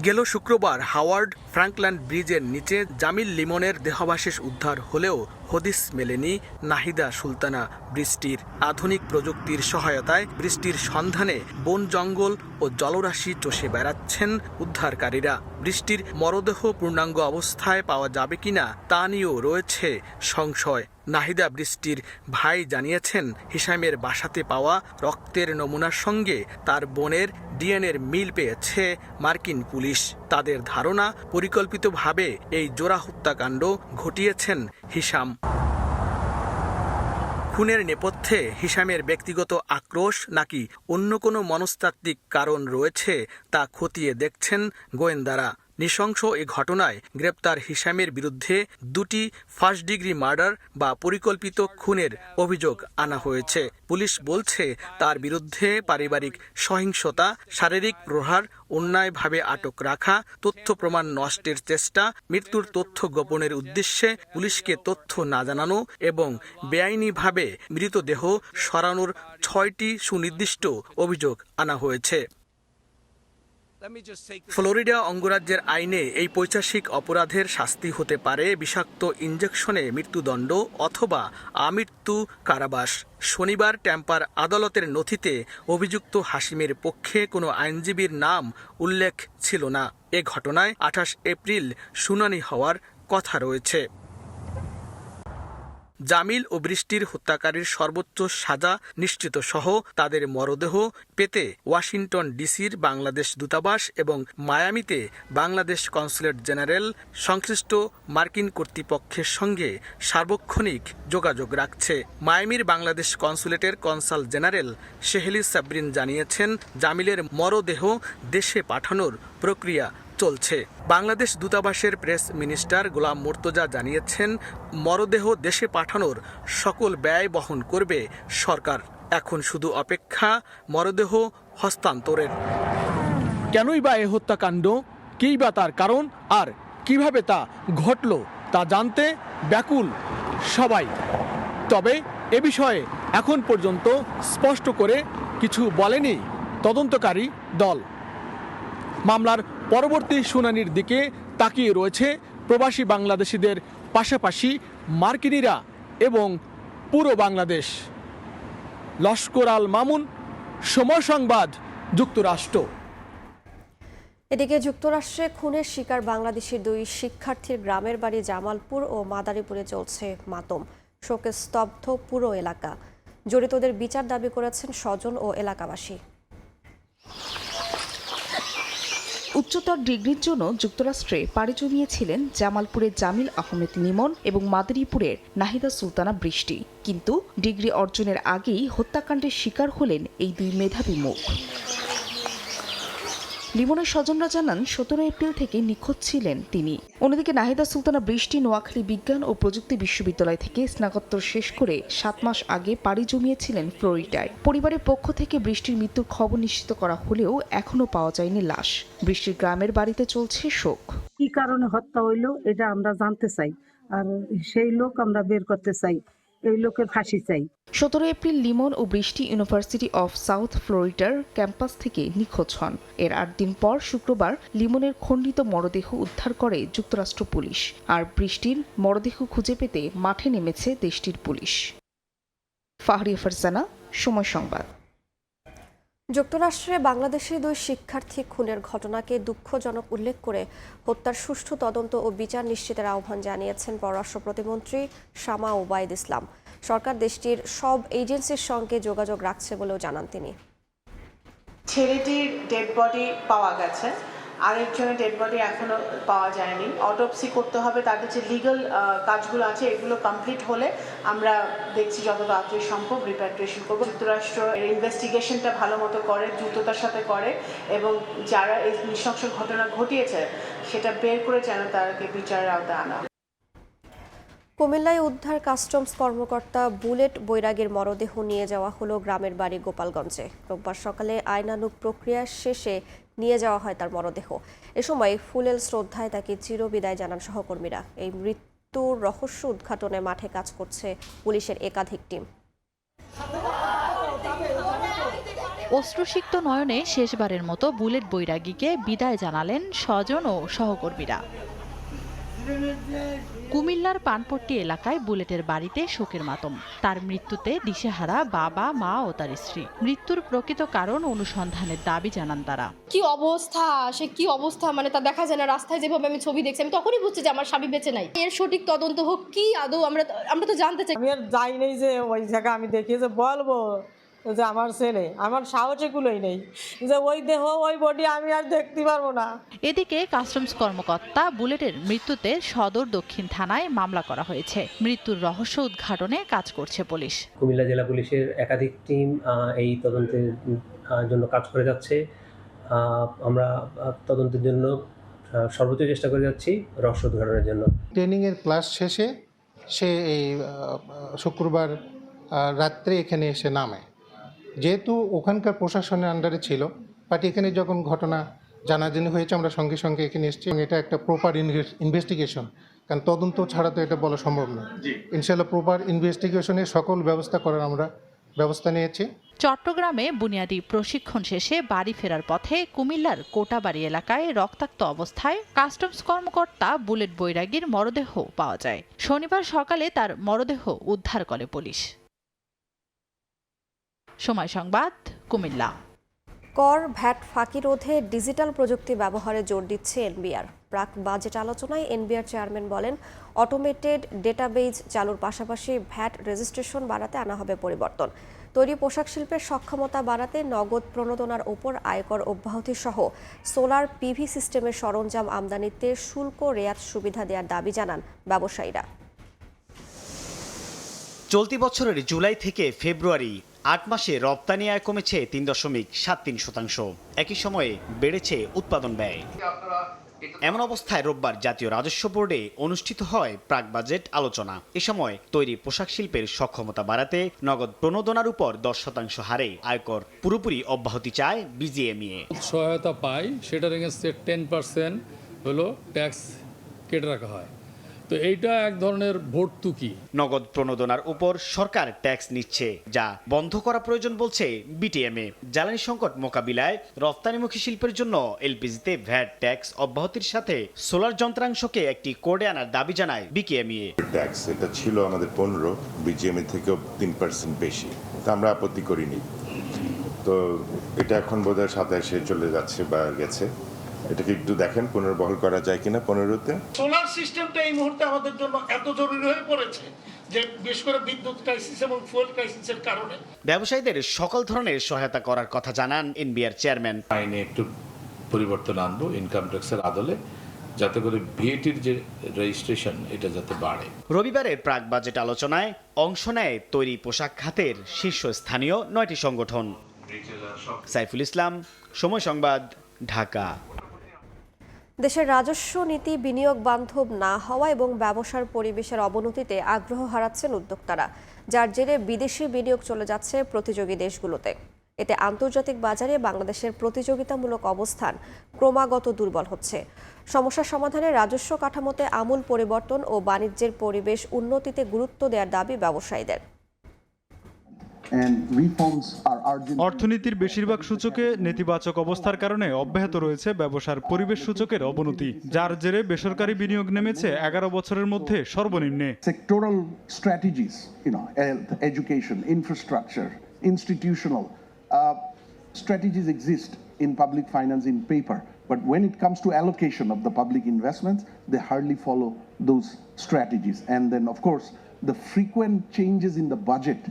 Speaker 24: গেল শুক্রবার হাওয়ার্ড ফ্রাঙ্কল্যান্ড ব্রিজের নিচে জামিল লিমনের দেহাবশেষ উদ্ধার হলেও হদিস মেলেনি নাহিদা সুলতানা বৃষ্টির। আধুনিক প্রযুক্তির সহায়তায় বৃষ্টির সন্ধানে বন জঙ্গল ও জলরাশি চষে বেড়াচ্ছেন উদ্ধারকারীরা। বৃষ্টির মরদেহ পূর্ণাঙ্গ অবস্থায় পাওয়া যাবে কিনা তা নিয়েও রয়েছে সংশয়। নাহিদা বৃষ্টির ভাই জানিয়েছেন হিশামের বাসাতে পাওয়া রক্তের নমুনার সঙ্গে তার বোনের ডিএনএর মিল পেয়েছে মার্কিন পুলিশ। তাদের ধারণা পরিকল্পিতভাবে এই জোড়া হত্যাকাণ্ড ঘটিয়েছেন হিশাম। খুনের নেপথ্যে হিশামের ব্যক্তিগত আক্রোশ নাকি অন্য কোনো মনস্তাত্ত্বিক কারণ রয়েছে তা খতিয়ে দেখছেন গোয়েন্দারা। নৃশংস এ ঘটনায় গ্রেপ্তার হিশামের বিরুদ্ধে 2টি ফার্স্ট ডিগ্রি মার্ডার বা পরিকল্পিত খুনের অভিযোগ আনা হয়েছে। পুলিশ বলছে তার বিরুদ্ধে পারিবারিক সহিংসতা, শারীরিক প্রহার, অন্যায়ভাবে আটক রাখা, তথ্য প্রমাণ নষ্টের চেষ্টা, মৃত্যুর তথ্য গোপনের উদ্দেশ্যে পুলিশকে তথ্য না জানানো এবং বেআইনিভাবে মৃতদেহ সরানোর 6টি সুনির্দিষ্ট অভিযোগ আনা হয়েছে। ফ্লোরিডা অঙ্গরাজ্যের আইনে এই পৈশাচিক অপরাধের শাস্তি হতে পারে বিষাক্ত ইঞ্জেকশনে মৃত্যুদণ্ড অথবা আমৃত্যু কারাবাস। শনিবার ট্যাম্পার আদালতের নথিতে অভিযুক্ত হাশিমের পক্ষে কোনো আইনজীবীর নাম উল্লেখ ছিল না। এ ঘটনায় 28 এপ্রিল শুনানি হওয়ার কথা রয়েছে। জামিল ও বৃষ্টির হত্যাকারীর সর্বোচ্চ সাজা নিশ্চিত সহ তাদের মরদেহ পেতে ওয়াশিংটন ডিসির বাংলাদেশ দূতাবাস এবং মায়ামিতে বাংলাদেশ কনসুলেট জেনারেল সংশ্লিষ্ট মার্কিন কর্তৃপক্ষের সঙ্গে সার্বক্ষণিক যোগাযোগ রাখছে। মায়ামির বাংলাদেশ কনসুলেটের কনসাল জেনারেল শেহলি সাবরিন জানিয়েছেন, জামিলের মরদেহ দেশে পাঠানোর প্রক্রিয়া চলছে। বাংলাদেশ দূতাবাসের প্রেস মিনিস্টার গোলাম মুর্তজা জানিয়েছেন, মরদেহ দেশে পাঠানোর সকল ব্যয় বহন করবে সরকার। এখন শুধু অপেক্ষা মরদেহ হস্তান্তরের।
Speaker 21: কেনই বা এ হত্যাকাণ্ড, কেই বা তার কারণ, আর কিভাবে তা ঘটল তা জানতে ব্যাকুল সবাই। তবে এ বিষয়ে এখন পর্যন্ত স্পষ্ট করে কিছু বলেনি তদন্তকারী দল। মামলার পরবর্তী শুনানির দিকে তাকিয়ে রয়েছে প্রবাসী বাংলাদেশিদের পাশাপাশি মার্কিনিরা এবং পুরো বাংলাদেশ। লস্কর আল মামুন, সময় সংবাদ, যুক্তরাষ্ট্র।
Speaker 1: এদিকে যুক্তরাষ্ট্রে খুনের শিকার বাংলাদেশের 2 শিক্ষার্থীর গ্রামের বাড়ি জামালপুর ও মাদারীপুরে চলছে মাতম। শোকে স্তব্ধ পুরো এলাকা। জড়িতদের বিচার দাবি করেছেন স্বজন ও এলাকাবাসী।
Speaker 3: উচ্চতর ডিগ্রির জন্য যুক্তরাষ্ট্রে পাড়ি জমিয়েছিলেন জামালপুরের জামিল আহমেদ লিমন এবং মাদারীপুরের নাহিদা সুলতানা বৃষ্টি। কিন্তু ডিগ্রি অর্জনের আগেই হত্যাকাণ্ডের শিকার হলেন এই 2 মেধাবী মুখ। লিমনের স্বজনরা জানান 17 এপ্রিল থেকে নিখোঁজ ছিলেন তিনি। অন্যদিকে নাহিদা সুলতানা বৃষ্টি নোয়াখালী বিজ্ঞান ও প্রযুক্তি বিশ্ববিদ্যালয় থেকে স্নাতকোত্তর শেষ করে 7 মাস আগে পাড়ি জমিয়েছিলেন ফ্লোরিডায়। পরিবারের পক্ষ থেকে বৃষ্টির মৃত্যুর খবর নিশ্চিত করা হলেও এখনও পাওয়া যায়নি লাশ। বৃষ্টির গ্রামের বাড়িতে চলছে শোক।
Speaker 4: কি কারণে হত্যা হইলো এটা আমরা জানতে চাই, আর সেই লোক আমরা বের করতে চাই, এই লোকের ফাঁসি চাই।
Speaker 3: 17 এপ্রিল লিমন ও বৃষ্টি ইউনিভার্সিটি অফ সাউথ ফ্লোরিডার ক্যাম্পাস থেকে নিখোঁজ হন। এর 8 দিন পর শুক্রবার লিমনের খণ্ডিত মরদেহ উদ্ধার করে যুক্তরাষ্ট্র পুলিশ। আর বৃষ্টির মরদেহ খুঁজে পেতে মাঠে নেমেছে দেশটির পুলিশ। ফাহরিয়া ফারজানা, সময় সংবাদ।
Speaker 1: যুক্তরাষ্ট্রে বাংলাদেশের 2 শিক্ষার্থী খুনের ঘটনাকে দুঃখজনক উল্লেখ করে হত্যার সুষ্ঠু তদন্ত ও বিচার নিশ্চিতের আহ্বান জানিয়েছেন পররাষ্ট্র প্রতিমন্ত্রী শামা ওবায়দ ইসলাম। সরকার দেশটির সব এজেন্সির সঙ্গে যোগাযোগ রাখছে বলেও জানান তিনি।
Speaker 6: ছেলেটির ডেড বডি পাওয়া গেছে, আরেকজনের ডেড বডি এখনো পাওয়া যায়নি। অটোপসি করতে হবে, তাদের যে লিগ্যাল কাজগুলো আছে এগুলো কমপ্লিট হলে আমরা দেখছি যত তাড়াতাড়ি সম্ভব রিপ্যাট্রিয়েশন করবো। যুক্তরাষ্ট্র ইনভেস্টিগেশনটা ভালো মতো করে, দ্রুততার সাথে করে এবং যারা এই নৃশংস ঘটনা ঘটিয়েছে সেটা বের করে যেন তাদেরকে বিচারের আওতায় আনা।
Speaker 1: কুমিল্লায় উদ্ধার কাস্টমস কর্মকর্তা বুলেট বৈরাগীর মরদেহ নিয়ে যাওয়া হলো গ্রামের বাড়ি গোপালগঞ্জে। রোববার সকালে আইনানুগ প্রক্রিয়া শেষে নিয়ে যাওয়া হয় তার মরদেহ। এ সময় ফুলেল শ্রদ্ধায় তাকে চিরবিদায় জানান সহকর্মীরা। এই মৃত্যুর রহস্য উদ্ঘাটনে মাঠে কাজ করছে পুলিশের একাধিক টিম।
Speaker 7: অশ্রুসিক্ত নয়নে শেষবারের মতো বুলেট বৈরাগীকে বিদায় জানালেন স্বজন ও সহকর্মীরা। কুমিল্লার পানপট্টি এলাকায় বুলেটের বাড়িতে শোকের মাতম। তার মৃত্যুতে দিশেহারা বাবা, মা ও তার স্ত্রী। মৃত্যুর প্রকৃত কারণ অনুসন্ধানের দাবি জানান তারা।
Speaker 25: কি অবস্থা মানে তা দেখা যায় না। রাস্তায় যেভাবে আমি ছবি দেখছি আমি তখনই বুঝছি যে আমার স্বামী বেঁচে নাই। এর সঠিক তদন্ত হোক, কি আদৌ আমরা তো জানতে চাই।
Speaker 26: আমি আর যাই নেই যে ওই জায়গা আমি দেখি যে বলবো যে আমার ছেলে, আমার সাহসে কুলোই নেই যে ওই দেহ ওই বডি আমি আর দেখতে পারবো না।
Speaker 7: এদিকে কাস্টমস কর্মকর্তা বুলেটের মৃত্যুতে সদর দক্ষিণ থানায় মামলা করা হয়েছে। মৃত্যুর রহস্য উদ্ঘাটনে কাজ করছে পুলিশ।
Speaker 27: কুমিল্লা জেলা পুলিশের একাধিক টিম এই তদন্তের জন্য কাজ করে যাচ্ছে। আমরা তদন্তের জন্য সর্বোচ্চ চেষ্টা করে যাচ্ছি রহস্য উদ্ঘাটনের জন্য।
Speaker 2: ট্রেনিংয়ের ক্লাস শেষে সে এই শুক্রবার রাত্রে এখানে এসে নামে। যেহেতু ওখানকার প্রশাসনের আন্ডারে ছিল, বাট এখানে যখন ঘটনা জানাজানি হয়েছে আমরা সঙ্গে সঙ্গে এখানে এসেছি। এটা একটা প্রপার ইনভেস্টিগেশন, কারণ তদন্ত ছাড়া তো এটা বলা সম্ভব নয়। ইনশাআল্লাহ প্রপার ইনভেস্টিগেশনের সকল ব্যবস্থা করার আমরা ব্যবস্থা নিয়েছি।
Speaker 7: চট্টগ্রামে বুনিয়াদী প্রশিক্ষণ শেষে বাড়ি ফেরার পথে কুমিল্লার কোটাবাড়ি এলাকায় রক্তাক্ত অবস্থায় কাস্টমস কর্মকর্তা বুলেট বৈরাগীর মরদেহ পাওয়া যায়। শনিবার সকালে তার মরদেহ উদ্ধার করে পুলিশ। সময় সংবাদ, কুমিল্লা।
Speaker 1: কর ভ্যাট ফাঁকি রোধে ডিজিটাল প্রযুক্তি ব্যবহারে জোর দিচ্ছে এনবিআর। প্রাক বাজেট আলোচনায় এনবিআর চেয়ারম্যান বলেন, অটোমেটেড ডেটাবেজ চালুর পাশাপাশি ভ্যাট রেজিস্ট্রেশন বাড়াতে আনা হবে পরিবর্তন। তৈরি পোশাক শিল্পের সক্ষমতা বাড়াতে নগদ প্রণোদনার ওপর আয়কর অব্যাহতি সহ সোলার পিভি সিস্টেমের সরঞ্জাম আমদানিতে শুল্ক রেয়াত সুবিধা দেওয়ার দাবি জানান ব্যবসায়ীরা।
Speaker 5: চলতি বছরের জুলাই থেকে ফেব্রুয়ারি ৮ মাসে রপ্তানি আয় কমেছে ৩.৭৩%। একই সময়ে বেড়েছে উৎপাদন ব্যয়। এমন অবস্থায় রোববার জাতীয় রাজস্ব বোর্ডে অনুষ্ঠিত হয় প্রাক বাজেট আলোচনা। এ সময় তৈরি পোশাক শিল্পের সক্ষমতা বাড়াতে নগদ প্রণোদনার উপর 10% হারে আয়কর পুরোপুরি অব্যাহতি চায় বিজিএমইএ।
Speaker 8: সহায়তা পায় সেটার এগেন্স্টে 10% হলো ট্যাক্স কেটে রাখা হয়। তো এইটা এক ধরনের ভর্তুকি।
Speaker 5: নগদ প্রণোদনার উপর সরকার ট্যাক্স নিচ্ছে, যা বন্ধ করা প্রয়োজন বলছে বিটিএমএ। জ্বালানি সংকট মোকাবিলায় রফতানিমুখী শিল্পের জন্য এলপিজিতে ভ্যাট ট্যাক্স অব্যাহতির সাথে সোলার যন্ত্রাংশকে একটি কোডে আনার দাবি জানায় বিকেএমইএ।
Speaker 9: ট্যাক্স এটা ছিল আমাদের 15, বিজিএমএ থেকেও 3% বেশি, তা আমরা আপত্তি করিনি। তো এটা এখন বোধহয় 27-এ চলে যাচ্ছে বা গেছে। এটাকে একটু দেখেন পুনর্বহাল করা যায় কিনা 15-তে।
Speaker 10: সোলার সিস্টেমটা এই মুহূর্তে আমাদের জন্য এত জরুরি হয়ে পড়েছে যে বিশেষ করে বিদ্যুৎ ক্রাইসিস এবং ফুয়েল ক্রাইসিসের কারণে
Speaker 5: ব্যবসায়ীদের সকল ধরনের সহায়তা করার কথা জানান এনবিআর চেয়ারম্যান।
Speaker 11: আইনে একটু পরিবর্তন আনবো ইনকাম ট্যাক্সের আদলে, যাতে করে ভিএটির যে রেজিস্ট্রেশন এটা যাতে বাড়ে।
Speaker 5: রবিবারের প্রাক বাজেট আলোচনায় অংশ নেয় তৈরি পোশাক খাতের শীর্ষস্থানীয় 9টি সংগঠন। সাইফুল ইসলাম, সময় সংবাদ, ঢাকা।
Speaker 1: দেশের রাজস্ব নীতি বিনিয়োগ বান্ধব না হওয়া এবং ব্যবসার পরিবেশের অবনতিতে আগ্রহ হারাচ্ছেন উদ্যোক্তারা, যার জেরে বিদেশি বিনিয়োগ চলে যাচ্ছে প্রতিযোগী দেশগুলোতে। এতে আন্তর্জাতিক বাজারে বাংলাদেশের প্রতিযোগিতামূলক অবস্থান ক্রমাগত দুর্বল হচ্ছে। সমস্যা সমাধানে রাজস্ব কাঠামোতে আমূল পরিবর্তন ও বাণিজ্যের পরিবেশ উন্নতিতে গুরুত্ব দেওয়ার দাবি ব্যবসায়ীদের।
Speaker 12: অর্থনীতির বেশিরভাগ সূচকে নেতিবাচক অবস্থার কারণে অব্যাহত রয়েছে ব্যবসার পরিবেশ সূচকের অবনতি, যার জেরে বেসরকারি বিনিয়োগ নেমেছে 11 বছরের মধ্যে সর্বনিম্নে।
Speaker 13: Sectoral strategies, health, education, infrastructure, institutional strategies exist in public finance in paper, but when it comes to allocation of the public investments, they hardly follow those strategies. And then, of course, the frequent changes in the budget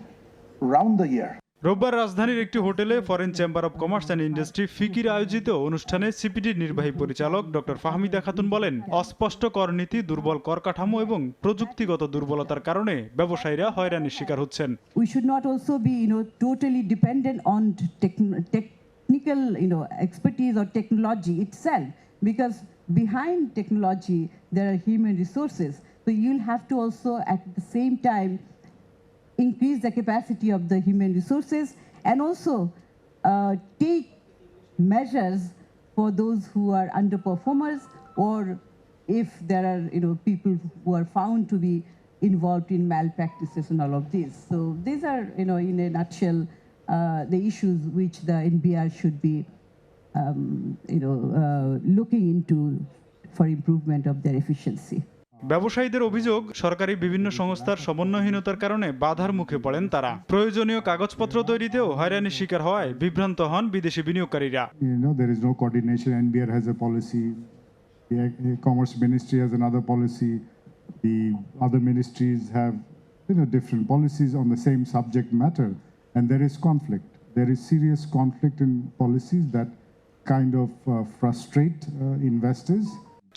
Speaker 13: round the year.
Speaker 12: রোববার রাজধানীর একটি হোটেলে foreign chamber of commerce and industry ফিকির আয়োজিত অনুষ্ঠানে সিপিডির নির্বাহী পরিচালক doctor Fahmida Khatun বলেন, অস্পষ্ট করনীতি, দুর্বল কর কাঠামো এবং প্রযুক্তিগত দুর্বলতার কারণে ব্যবসায়ীরা হয়রানির শিকার হচ্ছেন।
Speaker 28: We should not also be totally dependent on technical expertise or technology itself, because behind technology there are human resources. So you'll have to also at the same time increase the capacity of the human resources and also take measures for those who are underperformers, or if there are people who are found to be involved in malpractices and all of this. So these are in a nutshell the issues which the NBR should be looking into for improvement of their efficiency.
Speaker 12: ব্যবসায়ীদের অভিযোগ, সরকারি বিভিন্ন সংস্থার সমন্বয়হীনতার কারণে বাধার মুখে পড়েন তারা। প্রয়োজনীয় কাগজপত্র তৈরিতেও হয়রানির শিকার হওয়ায় বিভ্রান্ত হন বিদেশি বিনিয়োগকারীরা।
Speaker 29: There is no coordination. NBR has a policy, the Commerce Ministry has another policy, the other ministries have different policies on the same subject matter, and there is conflict. There is serious conflict in policies that kind of frustrate investors.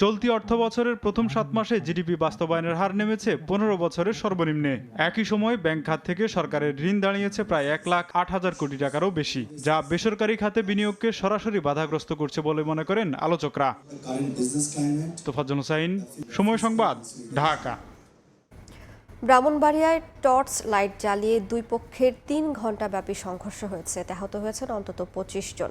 Speaker 14: চলতি অর্থবছরের প্রথম 7 মাসে GDP বাস্তবায়নের হার নেমেছে 15 বছরের সর্বনিম্নে। একই সময় bank খাত থেকে সরকারের ঋণ দাঁড়িয়েছে প্রায় 1,08,000 কোটি টাকারও বেশি, যা বেসরকারি খাতে বিনিয়োগকে সরাসরি বাধাগ্রস্ত করছে বলে মনে করেন আলোচকরা। তোফাজ্জল হোসাইন, সময় সংবাদ, ঢাকা।
Speaker 1: ব্রাহ্মণবাড়িয়ায় টর্চ লাইট জ্বালিয়ে দুই পক্ষের 3 ঘণ্টাব্যাপী সংঘর্ষ হয়েছে। এতে আহত হয়েছেন অন্তত 25 জন।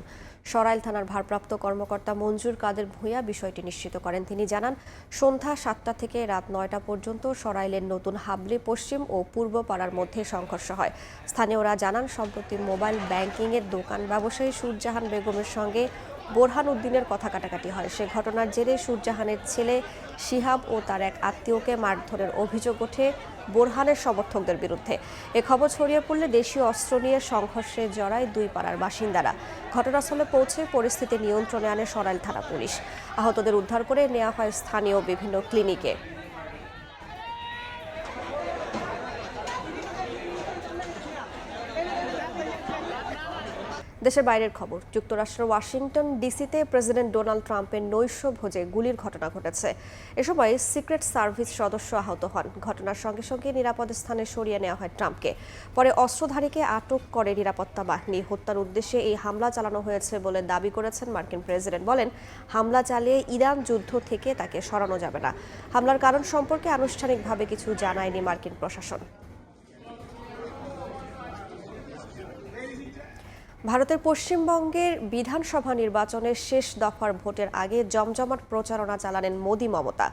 Speaker 1: সরাইল থানার ভারপ্রাপ্ত কর্মকর্তা মঞ্জুর কাদের ভূঁইয়া বিষয়টি নিশ্চিত করেন। তিনি জানান, সন্ধ্যা 7টা থেকে রাত 9টা পর্যন্ত সরাইলের নতুন হাবলি পশ্চিম ও পূর্ব পাড়ার মধ্যে সংঘর্ষ হয়। স্থানীয়রা জানান, সম্প্রতি মোবাইল ব্যাংকিংয়ের দোকান ব্যবসায়ী সুরজাহান বেগমের সঙ্গে বোরহান উদ্দিনের কথা কাটাকাটি হয়। সে ঘটনার জেরে সুরজাহানের ছেলে শিহাব ও তার এক আত্মীয়কে মারধরের অভিযোগ ওঠে বোরহানের সমর্থকদের বিরুদ্ধে। এ খবর ছড়িয়ে পড়লে দেশীয় অস্ত্র নিয়ে সংঘর্ষে জড়ায় দুই পাড়ার বাসিন্দারা। ঘটনাস্থলে পৌঁছে পরিস্থিতি নিয়ন্ত্রণে আনে সরাইল থানা পুলিশ। আহতদের উদ্ধার করে নেওয়া হয় স্থানীয় বিভিন্ন ক্লিনিকে। দেশের বাইরের খবর। যুক্তরাষ্ট্রের ওয়াশিংটন ডিসিতে প্রেসিডেন্ট ডোনাল্ড ট্রাম্পের নৈশ ভোজে গুলির ঘটনা ঘটেছে। এ সময় সিক্রেট সার্ভিস সদস্য আহত হন। ঘটনার সঙ্গে সঙ্গে নিরাপদ স্থানে সরিয়ে নেওয়া হয় ট্রাম্পকে। পরে অস্ত্রধারীকে আটক করে নিরাপত্তা বাহিনী। হত্যার উদ্দেশ্যে এই হামলা চালানো হয়েছে বলে দাবি করেছেন মার্কিন প্রেসিডেন্ট। বলেন, হামলা চালিয়ে ইরান যুদ্ধ থেকে তাকে সরানো যাবে না। হামলার কারণ সম্পর্কে আনুষ্ঠানিকভাবে কিছু জানায়নি মার্কিন প্রশাসন। ভারতের পশ্চিমবঙ্গের বিধানসভা নির্বাচনের শেষ দফার ভোটের আগে জমজমাট প্রচারণা চালালেন মোদি মমতা।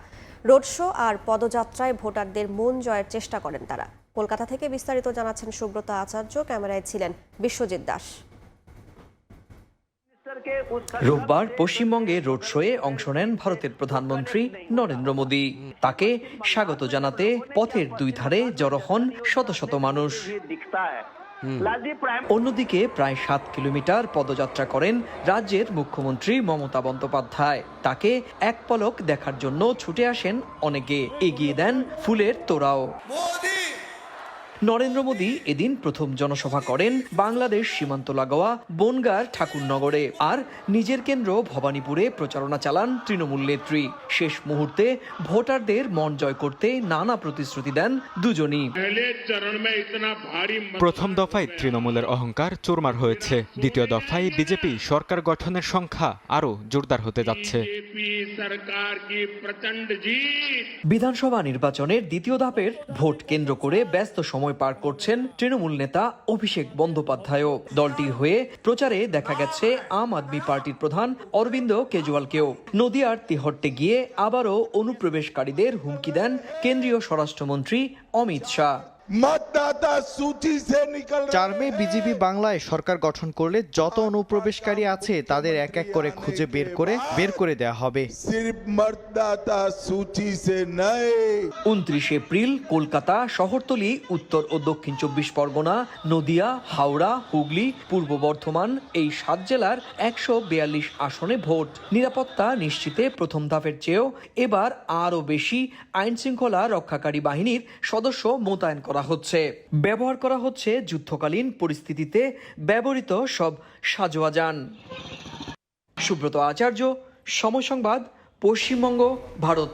Speaker 1: রোড শো আর পদযাত্রায় ভোটারদের মন জয়ের চেষ্টা করেন তারা। কলকাতা থেকে বিস্তারিত জানাচ্ছেন সুব্রত আচার্য, ক্যামেরায় ছিলেন বিশ্বজিৎ দাস।
Speaker 15: রোববার পশ্চিমবঙ্গে রোড শোয়ে অংশ নেন ভারতের প্রধানমন্ত্রী নরেন্দ্র মোদী। তাকে স্বাগত জানাতে পথের দুই ধারে জড়ো হন শত শত মানুষ। অন্যদিকে প্রায় 7 কিলোমিটার পদযাত্রা করেন রাজ্যের মুখ্যমন্ত্রী মমতা বন্দ্যোপাধ্যায়। তাকে এক পলক দেখার জন্য ছুটে আসেন অনেকে, এগিয়ে দেন ফুলের তোড়াও। নরেন্দ্র মোদী এদিন প্রথম জনসভা করেন বাংলাদেশ সীমান্ত লাগোয়া বনগাঁর ঠাকুরনগরে। আর নিজের কেন্দ্র ভবানীপুরে প্রচারণা চালান তৃণমূল নেত্রী। শেষ মুহূর্তে ভোটারদের মন জয় করতে নানা প্রতিশ্রুতি দেন দুজনই।
Speaker 16: প্রথম দফায় তৃণমূলের অহংকার চুরমার হয়েছে। দ্বিতীয় দফায় বিজেপি সরকার গঠনের সংখ্যা আরো জোরদার হতে যাচ্ছে।
Speaker 15: বিধানসভা নির্বাচনের দ্বিতীয় ধাপের ভোট কেন্দ্র করে ব্যস্ত সময় পার করছেন তৃণমূল নেতা অভিষেক বন্দ্যোপাধ্যায়ও। দলটির হয়ে প্রচারে দেখা গেছে আম আদমি পার্টির প্রধান অরবিন্দ কেজরিওয়ালকেও। নদিয়ার তিহট্টে গিয়ে আবারও অনুপ্রবেশকারীদের হুমকি দেন কেন্দ্রীয় স্বরাষ্ট্রমন্ত্রী অমিত শাহ।
Speaker 17: 4 মে বিজেপি বাংলায় সরকার গঠন করলে যত অনুপ্রবেশকারী আছে তাদের এক এক করে খুঁজে বের করে দেওয়া হবে।
Speaker 15: 29 এপ্রিল কলকাতা, শহরতলি, উত্তর ও দক্ষিণ 24 পরগনা, নদিয়া, হাওড়া, হুগলি, পূর্ব বর্ধমান এই 7 জেলার 142 আসনে ভোট। নিরাপত্তা নিশ্চিতে প্রথম ধাপের চেয়েও এবার আরও বেশি আইন শৃঙ্খলা রক্ষাকারী বাহিনীর সদস্য মোতায়েন করা হচ্ছে। ব্যবহার করা হচ্ছে যুদ্ধকালীন পরিস্থিতিতে ব্যবহৃত সব সাজোয়া যান। সুব্রত আচার্য, সময় সংবাদ, পশ্চিমবঙ্গ, ভারত।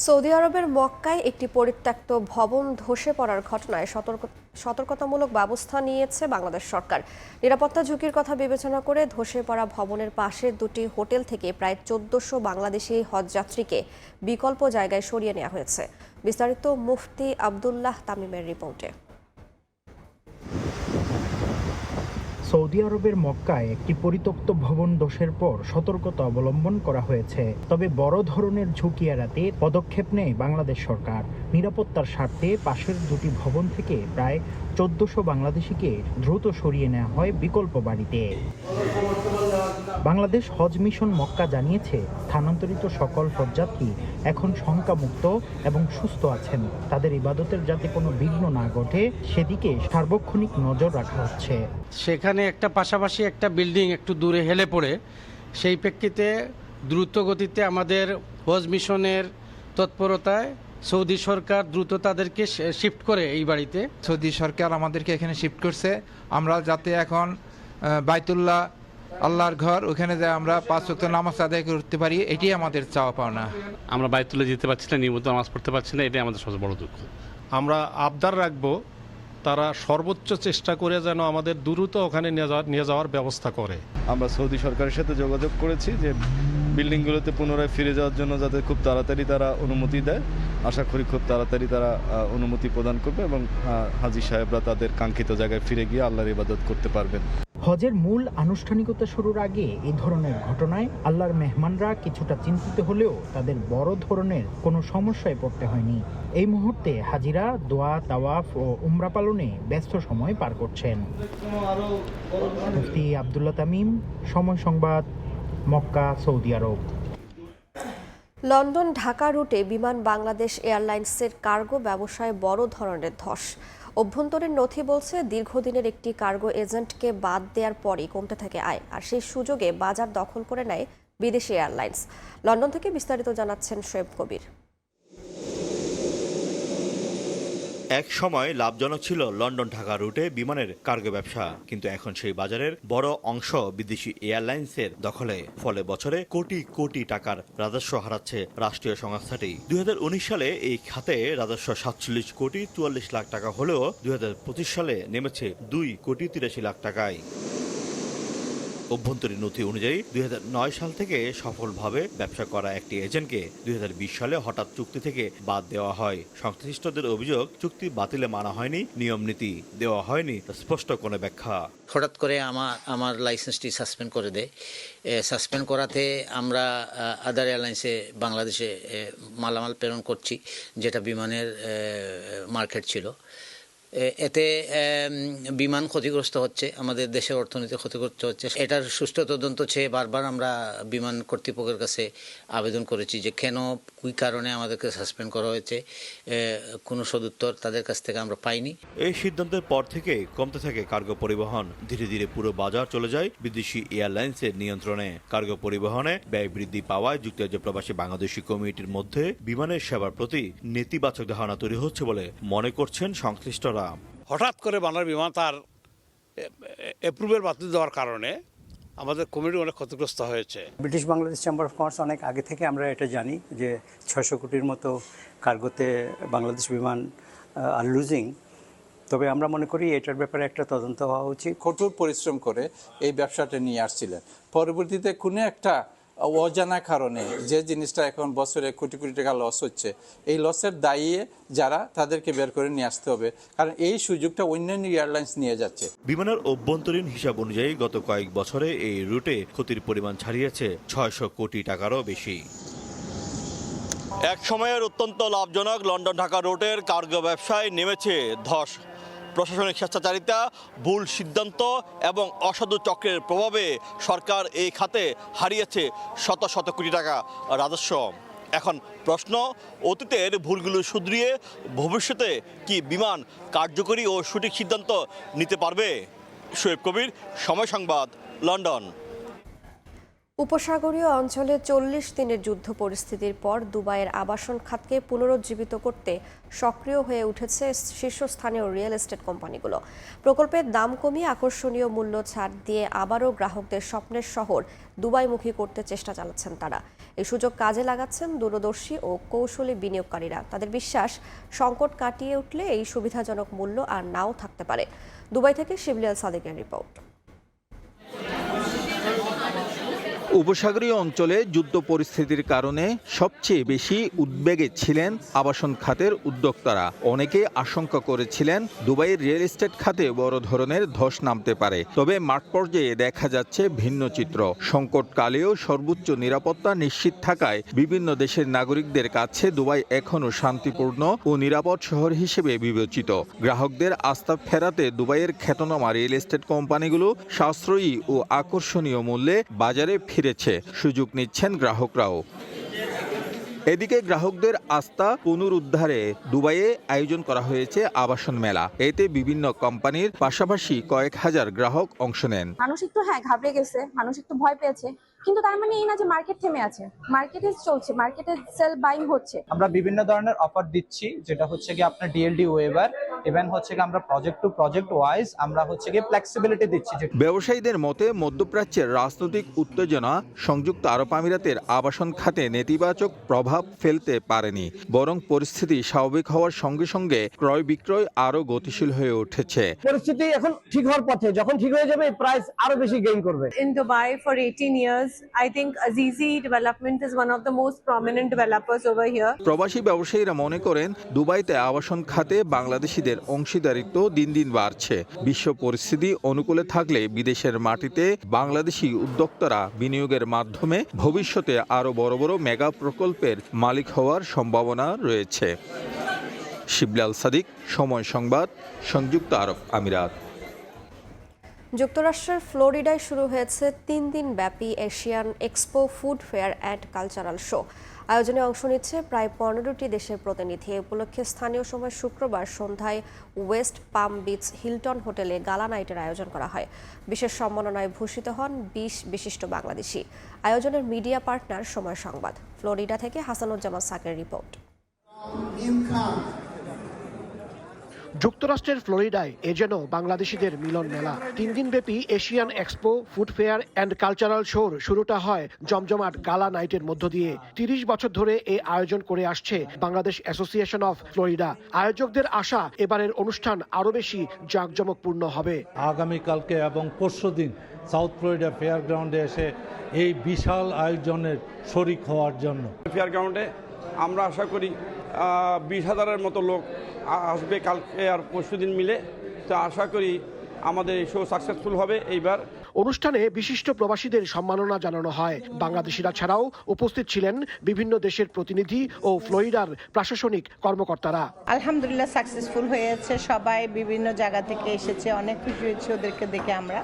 Speaker 1: সৌদি আরবের মক্কায় একটি পরিত্যক্ত ভবন ধসে পড়ার ঘটনায় সতর্কতামূলক ব্যবস্থা নিয়েছে বাংলাদেশ সরকার। নিরাপত্তা ঝুঁকির কথা বিবেচনা করে ধসে পড়া ভবনের পাশে দুটি হোটেল থেকে প্রায় 1400 বাংলাদেশি হজযাত্রীকে বিকল্প জায়গায় সরিয়ে নেওয়া হয়েছে। বিস্তারিত মুফতি আব্দুল্লাহ তামিমের রিপোর্টে।
Speaker 18: সৌদি আরবের মক্কায় একটি পরিত্যক্ত ভবন ধসের পর সতর্কতা অবলম্বন করা হয়েছে। তবে বড় ধরনের ঝুঁকি এড়াতে পদক্ষেপ নেয় বাংলাদেশ সরকার। নিরাপত্তার স্বার্থে পাশের দুটি ভবন থেকে প্রায় 1400 বাংলাদেশিকে দ্রুত সরিয়ে নেওয়া হয় বিকল্প বাড়িতে। বাংলাদেশ হজ মিশন মক্কা জানিয়েছে, স্থানান্তরিত সকল হজযাত্রী এখন শঙ্কামুক্ত এবং সুস্থ আছেন। তাদের ইবাদতের যাতে কোনো বিঘ্ন না ঘটে সেদিকে সার্বক্ষণিক নজর রাখা হচ্ছে।
Speaker 19: সেখানে একটা পাশাপাশি একটা বিল্ডিং একটু দূরে হেলে পড়ে, সেই প্রেক্ষিতে দ্রুত গতিতে আমাদের হজ মিশনের তৎপরতায় সৌদি সরকার দ্রুত তাদেরকে শিফট করে এই বাড়িতে।
Speaker 20: সৌদি সরকার আমাদেরকে এখানে শিফট করছে। আমরা যাতে এখন বাইতুল্লাহ
Speaker 3: আল্লাহর ঘর, ওখানে যে আমরা 5 ওয়াক্ত নামাজ আদায় করতে পারি, এটাই আমাদের চাওয়া পাওনা।
Speaker 4: আমরা বাইতুল্লাহ যেতে পারছি না, নিয়মিত নামাজ পড়তে পারছি না, এটাই আমাদের সবচেয়ে বড় দুঃখ।
Speaker 6: আমরা আবদার রাখবো তারা সর্বোচ্চ চেষ্টা করে যেন আমাদের দ্রুত ওখানে নিয়ে যাওয়ার ব্যবস্থা করে।
Speaker 20: আমরা সৌদি সরকারের সাথে যোগাযোগ করেছি যে বিল্ডিংগুলোতে পুনরায় ফিরে যাওয়ার জন্য যাতে খুব তাড়াতাড়ি তারা অনুমতি দেয়। আশা করি খুব তাড়াতাড়ি তারা অনুমতি প্রদান করবে এবং হাজী সাহেবরা তাদের কাঙ্ক্ষিত জায়গায় ফিরে গিয়ে আল্লাহর ইবাদত করতে পারবেন।
Speaker 18: হজের মূল আনুষ্ঠানিকতা শুরুর আগে এই ধরনের ঘটনায় আল্লাহর মেহমানরা কিছুটা চিন্তিত হলেও তাদের বড় ধরনের কোনো সমস্যায় পড়তে হয়নি। এই মুহূর্তে হাজিরা দোয়া, তাওয়াফ ও উমরা পালনে ব্যস্ত সময় পার করছেন। মুফতি আব্দুল্লাহ তামিম, সময় সংবাদ, মক্কা, সৌদি আরব।
Speaker 1: লন্ডন ঢাকা রুটে বিমান বাংলাদেশ এয়ারলাইন্সের কার্গো ব্যবসায় বড় ধরনের ধস। অভ্যন্তরীণ নথি বলছে দীর্ঘদিনের একটি কার্গো এজেন্টকে বাদ দেওয়ার পরই কমতে থাকে আয়, আর সেই সুযোগে বাজার দখল করে নেয় বিদেশি এয়ারলাইন্স। লন্ডন থেকে বিস্তারিত জানাচ্ছেন শোয়েব কবির।
Speaker 21: এক সময় লাভজনক ছিল লন্ডন ঢাকা রুটে বিমানের কার্গো ব্যবসা, কিন্তু এখন সেই বাজারের বড় অংশ বিদেশি এয়ারলাইন্সের দখলে। ফলে বছরে কোটি কোটি টাকার রাজস্ব হারাচ্ছে রাষ্ট্রীয় সংস্থাটি। 2019 সালে এই খাতে রাজস্ব 47 কোটি 44 লাখ টাকা হলেও 2025 সালে নেমেছে 2 কোটি 83 লাখ টাকায়। অভ্যন্তরীণ নথি অনুযায়ী 2009 সাল থেকে সফলভাবে ব্যবসা করা একটি এজেন্টকে 2020 সালে হঠাৎ চুক্তি থেকে বাদ দেওয়া হয়। সংশ্লিষ্টদের অভিযোগ, চুক্তি বাতিলে মানা হয়নি, নিয়ম নীতি দেওয়া হয়নি স্পষ্ট কোনো ব্যাখ্যা।
Speaker 22: হঠাৎ করে আমার লাইসেন্সটি সাসপেন্ড করে দেয়। সাসপেন্ড করাতে আমরা আদার এয়ারলাইন্সে বাংলাদেশে মালামাল প্রেরণ করছি, যেটা বিমানের মার্কেট ছিল। এতে বিমান ক্ষতিগ্রস্ত হচ্ছে, আমাদের দেশের অর্থনীতি ক্ষতিগ্রস্ত হচ্ছে। এটার সুষ্ঠু তদন্ত চেয়ে বারবার আমরা বিমান কর্তৃপক্ষের কাছে আবেদন করেছি যে কেন, কী কারণে আমাদেরকে সাসপেন্ড করা হয়েছে। কোনো সদুত্তর তাদের কাছ থেকে আমরা পাইনি।
Speaker 21: এই সিদ্ধান্তের পর থেকে কমতে থাকে কার্গো পরিবহন। ধীরে ধীরে পুরো বাজার চলে যায় বিদেশি এয়ারলাইন্সের নিয়ন্ত্রণে। কার্গো পরিবহনে ব্যয় বৃদ্ধি পাওয়ায় যুক্তরাজ্য প্রবাসী বাংলাদেশি কমিউনিটির মধ্যে বিমানের সেবার প্রতি নেতিবাচক ধারণা তৈরি হচ্ছে বলে মনে করছেন সংশ্লিষ্টরা।
Speaker 23: হঠাৎ করে বাংলার বিমান তার অ্যাপ্রুভেল বাতিল দেওয়ার কারণে আমাদের কমিউনিটি অনেক ক্ষতিগ্রস্ত হয়েছে।
Speaker 24: British Bangladesh chamber of commerce অনেক আগে থেকে আমরা এটা জানি যে 600 কোটির মতো কার্গোতে বাংলাদেশ বিমান আর লুজিং। তবে আমরা মনে করি এটার ব্যাপারে একটা তদন্ত হওয়া উচিত।
Speaker 25: কঠোর পরিশ্রম করে এই ব্যবসাটা নিয়ে আসছিলেন, পরবর্তীতে কোনো একটা অজানা কারণে যে জিনিসটা এখন বছরে কোটি কোটি টাকা লস হচ্ছে, এই লসের দায়ী যারা, তাদেরকে বের করে নিয়ে আসতে হবে, কারণ এই সুযোগটা অন্যান্য এয়ারলাইন্স নিয়ে যাচ্ছে।
Speaker 21: বিমানের অভ্যন্তরীণ হিসাব অনুযায়ী গত কয়েক বছরে এই রুটে ক্ষতির পরিমাণ ছাড়িয়েছে 600 কোটি টাকারও বেশি। এক সময়ের অত্যন্ত লাভজনক লন্ডন ঢাকা রুটের কার্গো ব্যবসায় নেমেছে ধস। প্রশাসনিক স্বেচ্ছাচারিতা, ভুল সিদ্ধান্ত এবং অসাধু চক্রের প্রভাবে সরকার এই খাতে হারিয়েছে শত শত কোটি টাকা রাজস্ব। এখন প্রশ্ন, অতীতের ভুলগুলো শুধরিয়ে ভবিষ্যতে কি বিমান কার্যকরী ও সঠিক সিদ্ধান্ত নিতে পারবে? শোয়েব কবির, সময় সংবাদ, লন্ডন।
Speaker 1: উপসাগরীয় অঞ্চলে 40 দিনের যুদ্ধ পরিস্থিতির পর দুবাইয়ের আবাসন খাতকে পুনরুজ্জীবিত করতে সক্রিয় হয়ে উঠেছে শীর্ষস্থানীয় রিয়েল এস্টেট কোম্পানিগুলো। প্রকল্পের দাম কমিয়ে আকর্ষণীয় মূল্য ছাড় দিয়ে আবারও গ্রাহকদের স্বপ্নের শহর দুবাইমুখী করতে চেষ্টা চালাচ্ছেন তারা। এই সুযোগ কাজে লাগাচ্ছেন দূরদর্শী ও কৌশলী বিনিয়োগকারীরা। তাদের বিশ্বাস, সংকট কাটিয়ে উঠলে এই সুবিধাজনক মূল্য আর নাও থাকতে পারে। দুবাই থেকে শিবলি আল সাদেকের রিপোর্ট।
Speaker 30: উপসাগরীয় অঞ্চলে যুদ্ধ পরিস্থিতির কারণে সবচেয়ে বেশি উদ্বেগে ছিলেন আবাসন খাতের উদ্যোক্তারা। অনেকে আশঙ্কা করেছিলেন দুবাইয়ের রিয়েল এস্টেট খাতে বড় ধরনের ধস নামতে পারে। তবে মাঠ পর্যায়ে দেখা যাচ্ছে ভিন্ন চিত্র। সংকটকালেও সর্বোচ্চ নিরাপত্তা নিশ্চিত থাকায় বিভিন্ন দেশের নাগরিকদের কাছে দুবাই এখনও শান্তিপূর্ণ ও নিরাপদ শহর হিসেবে বিবেচিত। গ্রাহকদের আস্থা ফেরাতে দুবাইয়ের খ্যাতনামা রিয়েল এস্টেট কোম্পানিগুলো সাশ্রয়ী ও আকর্ষণীয় মূল্যে বাজারে ফিরেছে, সুযোগ নিচ্ছেন গ্রাহকরাও। এদিকে গ্রাহকদের আস্থা পুনরুদ্ধারে দুবাইয়ে আয়োজন করা হয়েছে আবাসন মেলা। এতে বিভিন্ন কোম্পানির পাশাপাশি কয়েক হাজার গ্রাহক অংশ নেন।
Speaker 31: মানুষ একটু ঘাবড়ে গেছে, মানুষ একটু ভয় পেয়েছে, কিন্তু তার মানে এই না যে মার্কেট থেমে আছে। মার্কেটে চলছে, মার্কেটে সেল বাইং হচ্ছে।
Speaker 32: আমরা বিভিন্ন ধরনের অফার দিচ্ছি, যেটা হচ্ছে কি আপনার ডিএলডি ওয়েভার
Speaker 2: ইভেন হচ্ছে কি আমরা প্রজেক্ট টু প্রজেক্ট ওয়াইজ আমরা হচ্ছে কি ফ্লেক্সিবিলিটি দিচ্ছি।
Speaker 30: ব্যবসায়ীদের মতে মধ্যপ্রাচ্যের রাজনৈতিক উত্তেজনা সংযুক্ত আরব আমিরাতের আবাসন খাতে নেতিবাচক প্রভাব ফেলতে পারেনি, বরং পরিস্থিতি স্বাভাবিক হওয়ার সঙ্গে সঙ্গে ক্রয় বিক্রয় আরো গতিশীল হয়ে উঠেছে।
Speaker 5: পরিস্থিতি এখন ঠিক হওয়ার পথে, যখন ঠিক হয়ে যাবে প্রাইস আরো বেশি গেইন করবে।
Speaker 7: In Dubai for 18 years, I think Azizi Development is one of the most prominent developers over here.
Speaker 30: প্রবাসী ব্যবসায়ীরা মনে করেন দুবাইতে আবাসন খাতে বাংলাদেশিদের অংশীদারিত্ব দিন দিন বাড়ছে। বিশ্ব পরিস্থিতি অনুকূলে থাকলে বিদেশের মাটিতে বাংলাদেশি উদ্যোক্তারা বিনিয়োগের মাধ্যমে ভবিষ্যতে আরো বড় বড় মেগা প্রকল্পের মালিক হওয়ার সম্ভাবনা রয়েছে। শিবলাল সাদিক, সময় সংবাদ, সংযুক্ত আরব আমিরাত।
Speaker 1: যুক্তরাষ্ট্রের ফ্লোরিডায় শুরু হয়েছে 3 দিন ব্যাপী Asian expo food fair and cultural show. আয়োজনে অংশ নিচ্ছে প্রায় 15টি দেশের প্রতিনিধি। এ উপলক্ষে স্থানীয় সময় শুক্রবার সন্ধ্যায় ওয়েস্ট পাম বিচ হিলটন হোটেলে গালা নাইটের আয়োজন করা হয়। বিশেষ সম্মাননায় ভূষিত হন 20 বিশিষ্ট বাংলাদেশি। আয়োজনের মিডিয়া পার্টনার সময় সংবাদ। ফ্লোরিডা থেকে হাসানুজ্জামান সাকের রিপোর্ট।
Speaker 8: যুক্তরাষ্ট্রের ফ্লোরিডায় এ যেন বাংলাদেশিদের মিলন মেলা। 3 দিনব্যাপী Asian expo food fair and cultural শোর শুরুটা হয় জমজমাট গালা নাইটের মধ্য দিয়ে। 30 বছর ধরে এ আয়োজন করে আসছে বাংলাদেশ অ্যাসোসিয়েশন অফ ফ্লোরিডা। আয়োজকদের আশা এবারের অনুষ্ঠান আরো বেশি জাঁকজমকপূর্ণ হবে।
Speaker 9: আগামীকালকে এবং পরশুদিন সাউথ ফ্লোরিডা ফেয়ার গ্রাউন্ডে এসে এই বিশাল আয়োজনের শরিক হওয়ার জন্য।
Speaker 10: ফেয়ার গ্রাউন্ডে আমরা আশা করি 20,000-এর মতো লোক আসবে কালকে আর পরশুদিন মিলে। তো আশা করি আমাদের এই শো সাকসেসফুল হবে এইবার।
Speaker 8: অনুষ্ঠানে বিশিষ্ট প্রবাসীদের সম্মাননা জানানো হয়। বাংলাদেশিরা ছাড়াও উপস্থিত ছিলেন বিভিন্ন দেশের প্রতিনিধি ও ফ্লোরিডার প্রশাসনিক কর্মকর্তারা।
Speaker 11: আলহামদুলিল্লাহ সাকসেসফুল হয়েছে, সবাই বিভিন্ন জায়গা থেকে এসেছে, অনেক খুশি হয়েছে ওদেরকে দেখে। আমরা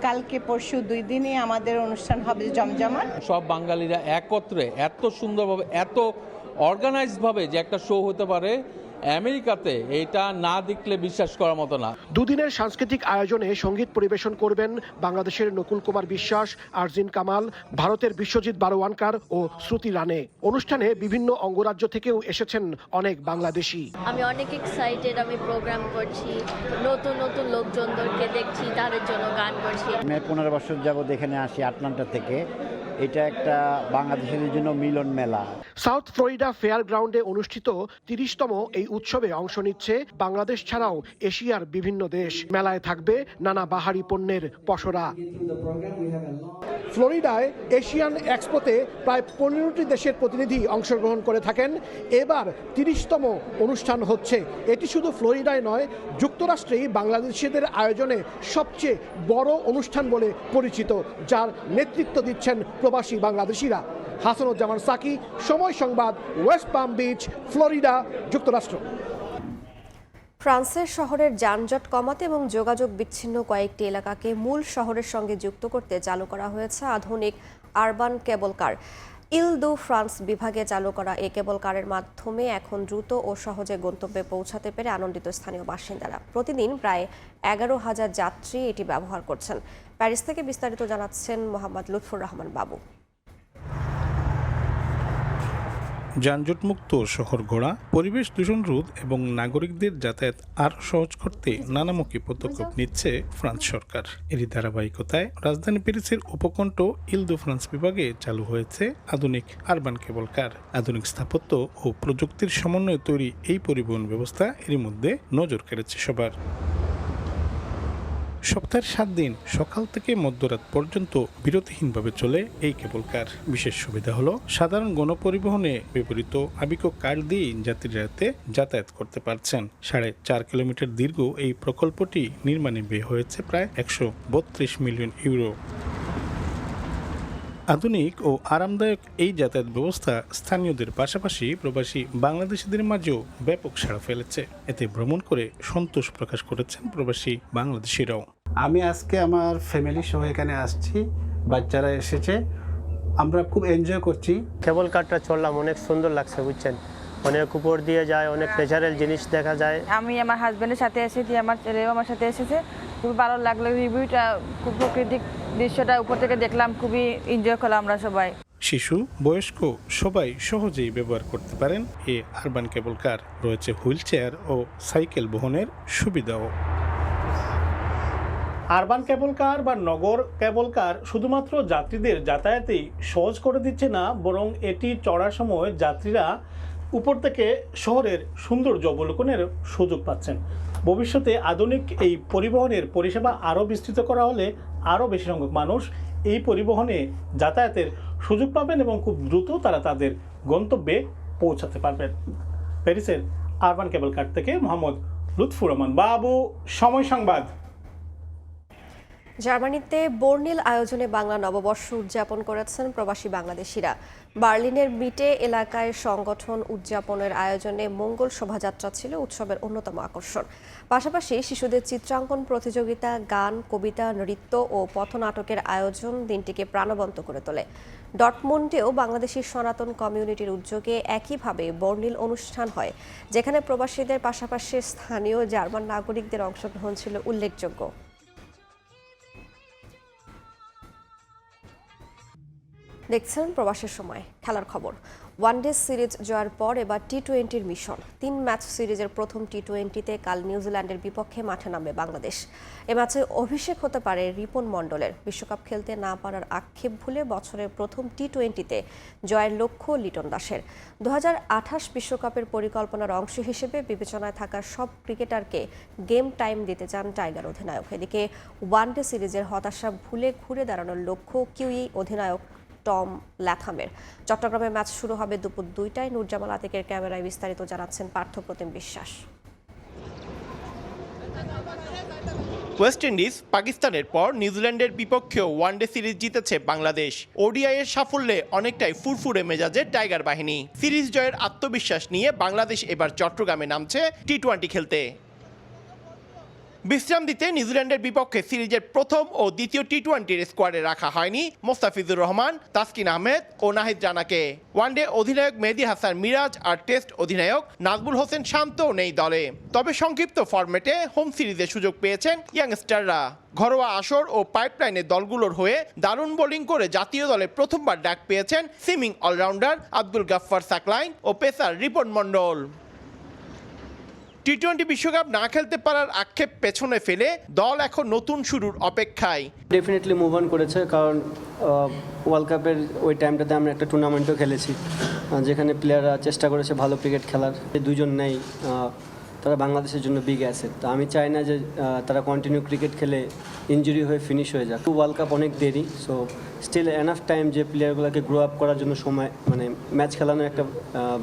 Speaker 11: কালকে পরশু 2 দিনই আমাদের অনুষ্ঠান হবে জমজমাট।
Speaker 13: সব বাঙালিরা একত্রে এত সুন্দরভাবে এত অর্গানাইজড ভাবে যে একটা শো হতে পারে আমেরিকাতে, এটা না দেখলে বিশ্বাস করার মতো না।
Speaker 8: 2 দিনের সাংস্কৃতিক আয়োজনে সঙ্গীত পরিবেশন করবেন বাংলাদেশের নকুল কুমার বিশ্বাস, আরজিন কামাল, ভারতের বিশ্বজিৎ বারোয়ানকার ও শ্রুতি রানে। অনুষ্ঠানে বিভিন্ন অঙ্গরাজ্য থেকেও এসেছেন অনেক বাংলাদেশি।
Speaker 26: আমি অনেক এক্সাইটেড, আমি প্রোগ্রাম করছি, নতুন নতুন লোকজনদেরকে দেখছি, তাদের জন্য গান করছি।
Speaker 27: আমি 15 বছর যাবত এখানে আসি আটলান্টা থেকে। এটা একটা বাংলাদেশের জন্য মিলন মেলা।
Speaker 8: সাউথ ফ্লোরিডা ফেয়ার গ্রাউন্ডে অনুষ্ঠিত 30তম এই উৎসবে অংশ নিচ্ছে বাংলাদেশ ছাড়াও এশিয়ার বিভিন্ন দেশ। মেলায় থাকবে নানা বাহারি পণ্যের পসরা। ফ্লোরিডায় এশিয়ান এক্সপোতে প্রায় 15টি দেশের প্রতিনিধি অংশগ্রহণ করে থাকেন। এবার 30তম অনুষ্ঠান হচ্ছে। এটি শুধু ফ্লোরিডায় নয়, যুক্তরাষ্ট্রেই বাংলাদেশিদের আয়োজনে সবচেয়ে বড় অনুষ্ঠান বলে পরিচিত, যার নেতৃত্ব দিচ্ছেন প্রবাসী বাংলাদেশিরা। হাসানুজ্জামান সাকি, সময় সংবাদ, ওয়েস্ট পাম বিচ, ফ্লোরিডা, যুক্তরাষ্ট্র।
Speaker 1: ফ্রান্সের শহরের যানজট কমাতে এবং যোগাযোগ বিচ্ছিন্ন কয়েকটি এলাকাকে মূল শহরের সঙ্গে যুক্ত করতে চালু করা হয়েছে আধুনিক আরবান কেবল কার। ইল দু ফ্রান্স বিভাগে চালু করা এই কেবল কারের মাধ্যমে এখন দ্রুত ও সহজে গন্তব্যে পৌঁছাতে পেরে আনন্দিত স্থানীয় বাসিন্দারা। প্রতিদিন প্রায় 11,000 যাত্রী এটি ব্যবহার করছেন। প্যারিস থেকে বিস্তারিত জানাচ্ছেন মোহাম্মদ লুৎফুর রহমান বাবু।
Speaker 28: যানজটমুক্ত শহর গড়া, পরিবেশ দূষণ রোধ এবং নাগরিকদের যাতায়াত আরও সহজ করতে নানামুখী পদক্ষেপ নিচ্ছে ফ্রান্স সরকার। এরই ধারাবাহিকতায় রাজধানী প্যারিসের উপকণ্ঠ ইল দু ফ্রান্স বিভাগে চালু হয়েছে আধুনিক আরবান কেবল কার। আধুনিক স্থাপত্য ও প্রযুক্তির সমন্বয়ে তৈরি এই পরিবহন ব্যবস্থা এরই মধ্যে নজর কেড়েছে সবার। সপ্তাহের 7 দিন সকাল থেকে মধ্যরাত পর্যন্ত বিরতিহীনভাবে চলে এই কেবল কার। বিশেষ সুবিধা হলো সাধারণ গণপরিবহনে ব্যবহৃত আবিকো কার দিয়ে যাত্রীরা যাতায়াত করতে পারছেন। 4.5 কিলোমিটার দীর্ঘ এই প্রকল্পটি নির্মাণে ব্যয় হয়েছে প্রায় 132 মিলিয়ন ইউরো। আধুনিক ও আরামদায়ক এই যাতায়াত ব্যবস্থা স্থানীয়দের পাশাপাশি প্রবাসী বাংলাদেশিদের মাঝেও ব্যাপক সাড়া ফেলেছে। এতে ভ্রমণ করে সন্তোষ প্রকাশ করেছেন প্রবাসী বাংলাদেশিরাও।
Speaker 32: আমি আজকে আমার ফ্যামিলি সহ এখানে আসছি, বাচ্চারা এসেছে, আমরা খুব এনজয় করছি।
Speaker 33: কেবল কারটা চললাম, অনেক সুন্দর লাগছে, বুঝছেন, অনেক উপর দিয়ে যায়, অনেক ন্যাচারাল জিনিস দেখা যায়।
Speaker 31: আমি আমার হাজবেন্ডের সাথে এসেছি, আমার ছেলেও আমার সাথে এসেছে, খুবই ভালো লাগলো। রিভিউটা খুব প্রাকৃতিক দৃশ্যটা উপর থেকে দেখলাম, খুবই এনজয় করলাম আমরা সবাই।
Speaker 28: শিশু, বয়স্ক সবাই সহজেই ব্যবহার করতে পারেন এই আরবান কেবল কার। রয়েছে হুইল চেয়ার ও সাইকেল বহনের সুবিধাও। আরবান কেবল কার বা নগর কেবল কার শুধুমাত্র যাত্রীদের যাতায়াতেই সহজ করে দিচ্ছে না, বরং এটি চড়ার সময় যাত্রীরা উপর থেকে শহরের সৌন্দর্য অবলোকনের সুযোগ পাচ্ছেন। ভবিষ্যতে আধুনিক এই পরিবহনের পরিষেবা আরও বিস্তৃত করা হলে আরও বেশি সংখ্যক মানুষ এই পরিবহনে যাতায়াতের সুযোগ পাবেন এবং খুব দ্রুত তারা তাদের গন্তব্যে পৌঁছাতে পারবেন। প্যারিসের আরবান কেবল কার থেকে মোহাম্মদ লুৎফুর রহমান বাবু, সময় সংবাদ।
Speaker 1: জার্মানিতে বর্নিল আয়োজনে বাংলা নববর্ষ উদযাপন করেছেন প্রবাসী বাংলাদেশিরা। বার্লিনের মিটে এলাকায় সংগঠন উদযাপনের আয়োজনে মঙ্গল শোভাযাত্রা ছিল উৎসবের অন্যতম আকর্ষণ। পাশাপাশি শিশুদের চিত্রাঙ্কন প্রতিযোগিতা, গান, কবিতা, নৃত্য ও পথনাটকের আয়োজন দিনটিকে প্রাণবন্ত করে তোলে। ডটমুন্ডেও বাংলাদেশি সনাতন কমিউনিটির উদ্যোগে একইভাবে বর্নিল অনুষ্ঠান হয়, যেখানে প্রবাসীদের পাশাপাশি স্থানীয় জার্মান নাগরিকদের অংশগ্রহণ ছিল উল্লেখযোগ্য। দেখছেন প্রবাসের সময়। খেলার খবর। ওয়ানডে সিরিজ জয়ের পর এবার টি-20-র মিশন। 3 ম্যাচ সিরিজের প্রথম টি-20-তে কাল নিউজিল্যান্ডের বিপক্ষে মাঠে নামবে বাংলাদেশ। এ ম্যাচে অভিষেক হতে পারে রিপন মণ্ডলের। বিশ্বকাপ খেলতে না পারার আক্ষেপ ভুলে বছরের প্রথম টি-20-তে জয়ের লক্ষ্য লিটন দাসের। 2028 বিশ্বকাপের পরিকল্পনার অংশ হিসেবে বিবেচনায় থাকা সব ক্রিকেটারকে গেম টাইম দিতে চান টাইগার অধিনায়ক। এদিকে ওয়ানডে সিরিজের হতাশা ভুলে ঘুরে দাঁড়ানোর লক্ষ্য কিউই অধিনায়ক টম ল্যাথামের। চট্টগ্রামে ম্যাচ শুরু হবে দুপুর 2টায়। নুরজামাল আতিকের ক্যামেরায় বিস্তারিত জানাচ্ছেন পার্থপ্রতিম বিশ্বাস।
Speaker 3: ওয়েস্ট ইন্ডিজ, পাকিস্তানের পর নিউজিল্যান্ডের বিপক্ষেও ওয়ানডে সিরিজ জিতেছে বাংলাদেশ। ওডিআই এর সাফল্যে অনেকটাই ফুরফুরে মেজাজে টাইগার বাহিনী। সিরিজ জয়ের আত্মবিশ্বাস নিয়ে বাংলাদেশ এবার চট্টগ্রামে নামছে টি-20 খেলতে। বিশ্রাম দিতে নিউজিল্যান্ডের বিপক্ষে সিরিজের প্রথম ও দ্বিতীয় টি-20-র স্কোয়াডে রাখা হয়নি মোস্তাফিজুর রহমান, তাসকিন আহমেদ ও নাহিদ রানাকে। ওয়ানডে অধিনায়ক মেহেদী হাসান মিরাজ আর টেস্ট অধিনায়ক নাজমুল হোসেন শান্তও নেই দলে। তবে সংক্ষিপ্ত ফরম্যাটে হোম সিরিজে সুযোগ পেয়েছেন ইয়াংস্টাররা। ঘরোয়া আসর ও পাইপলাইনের দলগুলোর হয়ে দারুণ বোলিং করে জাতীয় দলে প্রথমবার ডাক পেয়েছেন সিমিং অলরাউন্ডার আব্দুল গাফফার সাকলাইন ও পেসার রিপন মণ্ডল। টি-20 বিশ্বকাপ না খেলতে পারার আক্ষেপ পেছনে ফেলে দল এখন নতুন শুরুর অপেক্ষায়।
Speaker 4: ডেফিনেটলি মুভ অন করেছে, কারণ ওয়ার্ল্ড কাপের ওই টাইমটাতে আমরা একটা টুর্নামেন্টও খেলেছি, যেখানে প্লেয়াররা চেষ্টা করেছে ভালো ক্রিকেট খেলার। দুজন নেই, তারা বাংলাদেশের জন্য বিগ অ্যাসেট। তো আমি চাই না যে তারা কন্টিনিউ ক্রিকেট খেলে ইনজুরি হয়ে ফিনিশ হয়ে যাক। ওয়ার্ল্ড কাপ অনেক দেরি, সো স্টিল এনাফ টাইম যে প্লেয়ারগুলোকে গ্রো আপ করার জন্য সময়, মানে ম্যাচ খেলানোর একটা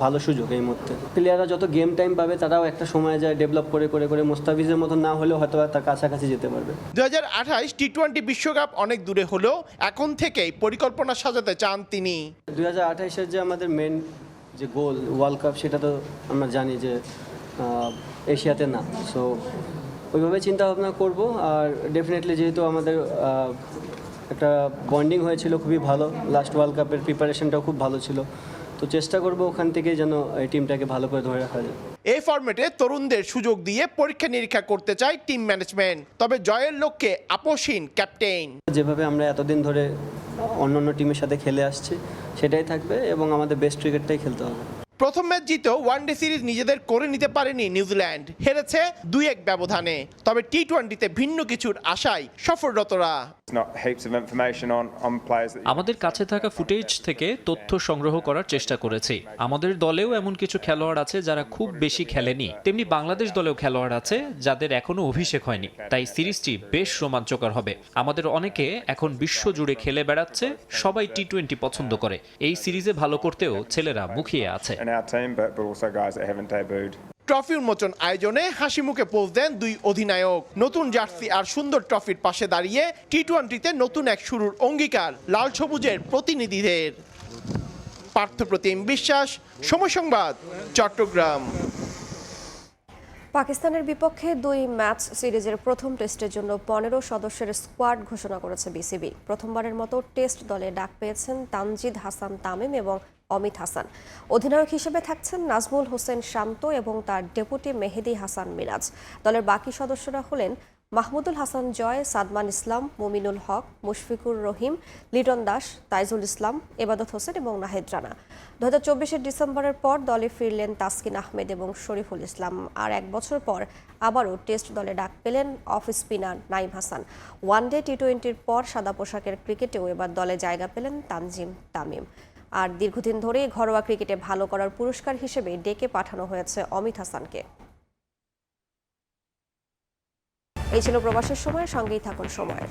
Speaker 4: ভালো সুযোগ এই মুহূর্তে। প্লেয়াররা যত গেম টাইম পাবে তারাও একটা সময় যায় ডেভেলপ করে করে করে মোস্তাফিজের মতো না হলেও হয়তো তার কাছাকাছি যেতে পারবে।
Speaker 3: 2028 টি-20 বিশ্বকাপ অনেক দূরে হলেও এখন থেকেই পরিকল্পনা সাজাতে চান তিনি।
Speaker 4: 2028-এর যে আমাদের মেন যে গোল ওয়ার্ল্ড কাপ, সেটা তো আমরা জানি যে এশিয়াতে না। সো ওইভাবে চিন্তা ভাবনা করব। আর ডেফিনেটলি যেহেতু আমাদের একটা বন্ডিং হয়েছিল খুবই ভালো, লাস্ট ওয়ার্ল্ড কাপের প্রিপারেশনটাও খুব ভালো ছিল, তো চেষ্টা করব ওখান থেকে যেন এই টিমটাকে ভালো করে ধরে রাখা যায়।
Speaker 3: এই ফরম্যাটে তরুণদের সুযোগ দিয়ে পরীক্ষা নিরীক্ষা করতে চায় টিম ম্যানেজমেন্ট। তবে জয়ের লক্ষ্যে আপোষহীন ক্যাপ্টেন।
Speaker 4: যেভাবে আমরা এতদিন ধরে অন্যান্য টিমের সাথে খেলে আসছি সেটাই থাকবে এবং আমাদের বেস্ট ক্রিকেটটাই খেলতে হবে।
Speaker 3: প্রথম ম্যাচ জিতেও ওয়ানডে সিরিজ নিজেদের করে নিতে পারেনি নিউজিল্যান্ড, হেরেছে 2-1 ব্যবধানে। তবে টি-20-তে ভিন্ন কিছুর আশায় সফররতরা।
Speaker 6: আমাদের কাছে থাকা ফুটেজ থেকে তথ্য সংগ্রহ করার চেষ্টা করেছি। আমাদের দলেও এমন কিছু খেলোয়াড় আছে যারা খুব বেশি খেলেনি, তেমনি বাংলাদেশ দলেও খেলোয়াড় আছে যাদের এখনো অভিষেক হয়নি। তাই সিরিজটি বেশ রোমাঞ্চকর হবে। আমাদের অনেকে এখন বিশ্ব জুড়ে খেলে বেড়াচ্ছে, সবাই টি-20 পছন্দ করে। এই সিরিজে ভালো করতেও ছেলেরা মুখিয়ে আছে।
Speaker 3: ট্রফি উন্মোচন আয়োজনে হাসি মুখে পোজ দেন দুই অধিনায়ক। নতুন জার্সি আর সুন্দর ট্রফির পাশে দাঁড়িয়ে টি-20-তে নতুন এক শুরুর অঙ্গীকার লাল সবুজের প্রতিনিধিদের। পার্থপ্রতিম বিশ্বাস, সময় সংবাদ, চট্টগ্রাম।
Speaker 1: পাকিস্তানের বিপক্ষে 2 ম্যাচ সিরিজের প্রথম টেস্টের জন্য 15 সদস্যের স্কোয়াড ঘোষণা করেছে বিসিবি। প্রথমবারের মতো টেস্ট দলে ডাক পেয়েছেন তানজিদ হাসান তামিম এবং অমিত হাসান। অধিনায়ক হিসেবে থাকছেন নাজমুল হোসেন শান্ত এবং তার ডেপুটি মেহেদী হাসান মিরাজ। দলের বাকি সদস্যরা হলেন মাহমুদুল হাসান জয়, সাদমান ইসলাম, মুমিনুল হক, মুশফিকুর রহিম, লিটন দাস, তাইজুল ইসলাম, এবাদত হোসেন এবং নাহিদ রানা। 2024 ডিসেম্বরের পর দলে ফিরলেন তাসকিন আহমেদ এবং শরীফুল ইসলাম। আর 1 বছর পর আবারও টেস্ট দলে ডাক পেলেন off spinner Naim Hasan. One day টি-20-র পর সাদা পোশাকের ক্রিকেটেও এবার দলে জায়গা পেলেন তানজিম তামিম। আর দীর্ঘদিন ধরেই ঘরোয়া ক্রিকেটে ভালো করার পুরস্কার হিসেবে ডেকে পাঠানো হয়েছে অমিত হাসানকে। এই ছিল প্রবাসের সময়ের সঙ্গেই থাকুন সময়ের।